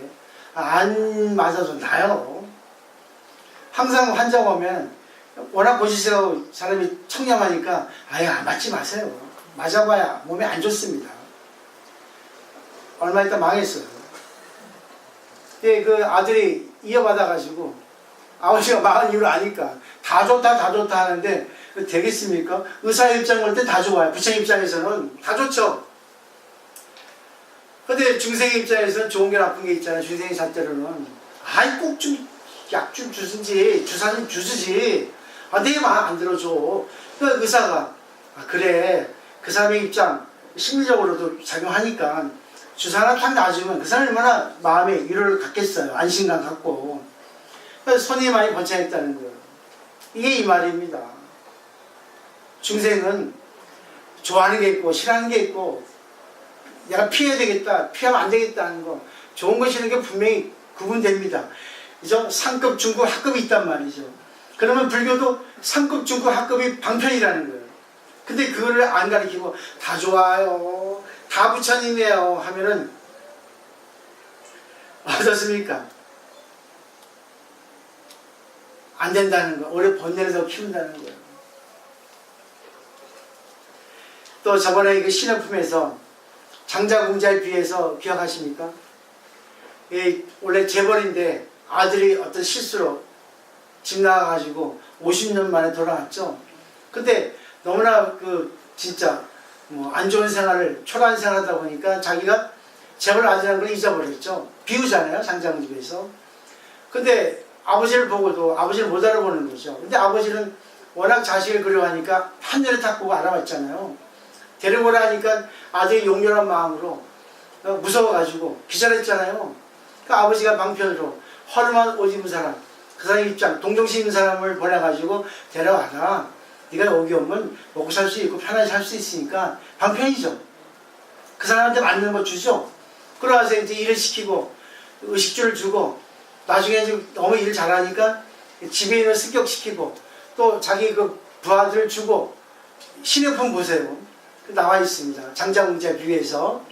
안 맞아도 나요. 항상 환자가 오면 워낙 고지식하고 사람이 청렴하니까 안 맞지 마세요. 맞아봐야 몸에 안 좋습니다. 얼마 있다 망했어요. 그 아들이 이어받아가지고 아버지가 망한 이유를 아니까 다 좋다 하는데 되겠습니까? 의사 입장 볼 때 다 좋아요. 부처님 입장에서는 다 좋죠. 근데 중생의 입장에서는 좋은 게 나쁜 게 있잖아요. 중생의 잣대로는 꼭 좀 약 좀 주든지 주사 좀 주지. 내 말 안 들어줘. 그 의사가 그래 그 사람의 입장 심리적으로도 작용하니까 주사 하나 탁 놔주면 그 사람이 얼마나 마음에 위로를 갖겠어요. 안심감 갖고. 그래서 손이 많이 번창했다는 거예요. 이게 이 말입니다. 중생은 좋아하는 게 있고 싫어하는 게 있고 내가 피해야 되겠다 피하면 안 되겠다는 거 좋은 거 싫은 게 분명히 구분됩니다. 그죠? 상급, 중급, 하급이 있단 말이죠. 그러면 불교도 상급, 중급, 하급이 방편이라는 거예요. 근데 그거를 안 가르치고 다 좋아요 다 부처님이에요 하면은 어떻습니까? 안 된다는 거. 오래 번뇌를 키운다는 거예요. 또 저번에 그 신화품에서 장자궁자에 비해서 기억하십니까? 원래 재벌인데 아들이 어떤 실수로 집 나가가지고 50년 만에 돌아왔죠. 근데 너무나 진짜 안 좋은 생활을 초라한 생활하다 보니까 자기가 재벌 아들이라는 걸 잊어버렸죠. 비우잖아요, 장자궁집에서. 근데 아버지를 보고도 아버지를 못 알아보는 거죠. 근데 아버지는 워낙 자식을 그리워하니까 한눈에 딱 보고 알아봤잖아요. 데려오라 하니까 아들이 용렬한 마음으로 무서워가지고 기절했잖아요. 그러니까 아버지가 방편으로 허름한 옷 입은 사람, 그 사람 입장, 동정심 있는 사람을 보내가지고 데려와라. 네가 여기 오면 먹고 살 수 있고 편하게 살 수 있으니까 방편이죠. 그 사람한테 맞는 거 주죠. 그러고서 이제 일을 시키고 의식주를 주고 나중에 이제 너무 일 잘하니까 지배인을 습격시키고 또 자기 부하들을 주고 신용품 보세요. 나와 있습니다. 장자궁자 비유에서.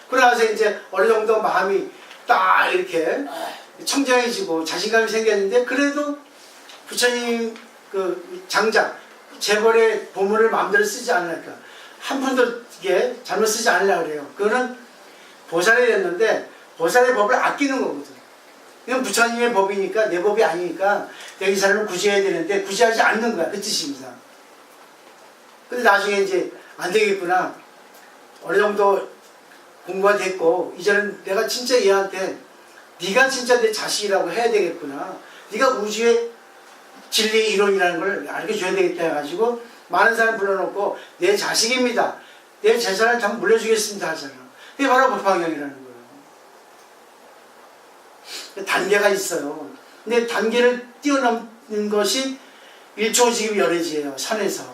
그러고서 이제 어느 정도 마음이 딱 이렇게 청정해지고 자신감이 생겼는데 그래도 부처님 장자 재벌의 보물을 마음대로 쓰지 않으니까 한 푼도 이게 잘못 쓰지 않으려고 그래요. 그거는 보살이 됐는데 보살의 법을 아끼는 거거든. 이건 부처님의 법이니까 내 법이 아니니까 내가 이 사람을 구제해야 되는데 구제하지 않는 거야. 그 뜻입니다. 근데 나중에 이제 안 되겠구나. 어느 정도 공부가 됐고 이제는 내가 진짜 얘한테 네가 진짜 내 자식이라고 해야 되겠구나. 네가 우주의 진리 이론이라는 걸 알려줘야 되겠다 해가지고 많은 사람 불러놓고 내 자식입니다. 내 재산을 다 물려주겠습니다 하잖아. 그게 바로 법화경이라는 거예요. 단계가 있어요. 근데 단계를 뛰어넘는 것이 일초지급 열애지예요. 산에서.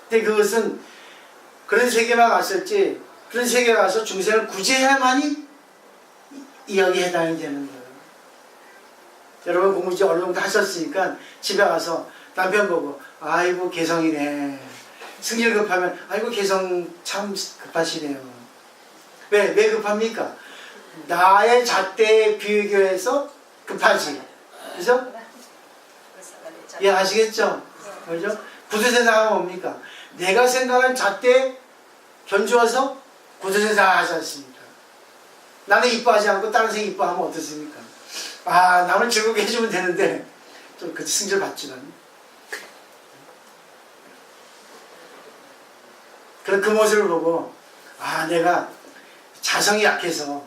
근데 그것은 그런 세계만 갔었지 그런 세계에 가서 중생을 구제해야만이 이 여기에 해당이 되는 거예요. 여러분 공부 이제 어느 정도 하셨으니까 집에 가서 남편 보고 아이고 개성이네. 승질 급하면 아이고 개성 참 급하시네요. 왜 급합니까? 나의 잣대에 비교해서 급하지. 그죠? 이해하시겠죠? 그죠? 구두세상은 뭡니까? 내가 생각한 잣대에 견주어서 구두세상 하지 않습니까? 나는 이뻐하지 않고 다른 사람이 이뻐하면 어떻습니까? 남을 즐겁게 해주면 되는데 좀 그 승질 받지만 그런 그 모습을 보고 내가 자성이 약해서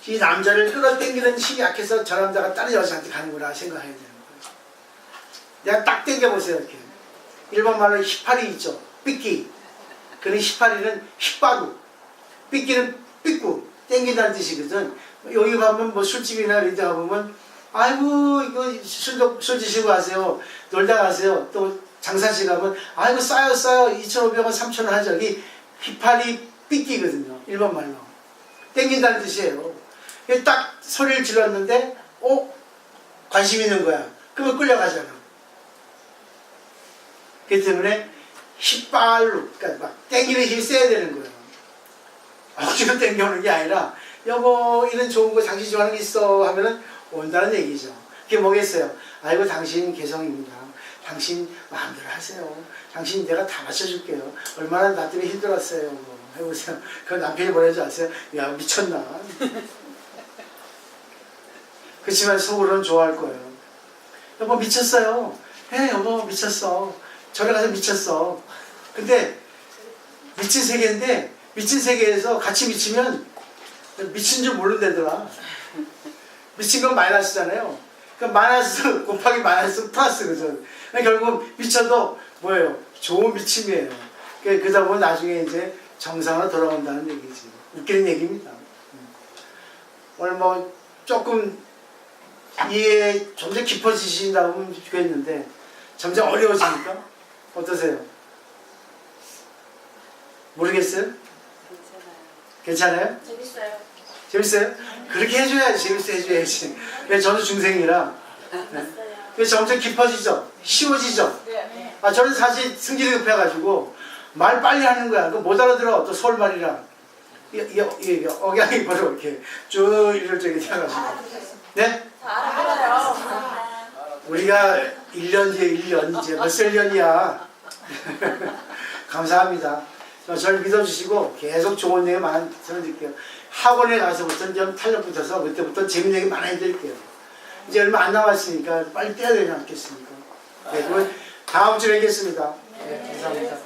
이 남자를 끌어당기는 힘이 약해서 저 남자가 다른 여자한테 가는구나 생각해야 되는 거예요. 내가 딱 당겨보세요. 이렇게 일본 말로 휘파리 있죠. 삐끼. 그런 휘파리는 휘바루 삐끼는 삐꾸, 땡긴다는 뜻이거든. 여기 가면 뭐 술집이나 이런 데 가보면, 아이고, 이거 술 드시고 가세요. 놀다 가세요. 또 장사치 가면, 아이고, 싸요. 2,500원, 3,000원 하죠. 여기 휘파리 삐끼거든요. 일본 말로. 땡긴다는 뜻이에요. 딱 소리를 질렀는데, 관심 있는 거야. 그러면 끌려가잖아. 그렇기 때문에 휘발로, 그러니까 막 땡기는 힘이 세야 되는 거예요. 억지로 땡겨오는 게 아니라, 여보, 이런 좋은 거 당신 좋아하는 게 있어 하면은 온다는 얘기죠. 그게 뭐겠어요? 아이고, 당신 개성입니다. 당신 마음대로 하세요. 당신 내가 다 맞춰줄게요. 얼마나 나 때문에 힘들었어요. 뭐 해보세요. 그 남편이 뭐라지 아세요? 야, 미쳤나? 그렇지만 속으로는 좋아할 거예요. 여보, 미쳤어요. 여보, 미쳤어. 절에 가서 미쳤어. 근데 미친 세계인데, 미친 세계에서 같이 미치면 미친 줄 모른다더라. 미친 건 마이너스잖아요. 그러니까 마이너스 곱하기 마이너스 플러스 그죠. 그러니까 결국 미쳐도 뭐예요? 좋은 미침이에요. 그러다 보면 나중에 이제 정상으로 돌아온다는 얘기지. 웃기는 얘기입니다. 오늘 뭐 조금 이해 좀 더 깊어지신다면 좋겠는데 점점 어려워지니까 어떠세요? 모르겠어요? 괜찮아요?
재밌어요.
재밌어요? 그렇게 해줘야지. 재밌어 해줘야지. 저는 중생이라. 그래서 점점 깊어지죠? 쉬워지죠?
네.
저는 사실 승질이 급해가지고 말 빨리 하는 거야. 그거 못 알아들어. 또 서울말이라. 억양이 바로 이렇게 쭉 이럴 적이 돼가지고. 네?
다 알아요.
우리가 1년 뒤에 1년 이제 몇 살 년이야. 감사합니다. 저를 믿어주시고 계속 좋은 얘기 많이 전해드릴게요. 학원에 가서부터 좀 탄력 붙어서 그때부터 재밌는 얘기 많이 해드릴게요. 이제 얼마 안 남았으니까 빨리 떼야 되지 않겠습니까? 네, 그럼 다음 주에 뵙겠습니다. 네, 감사합니다.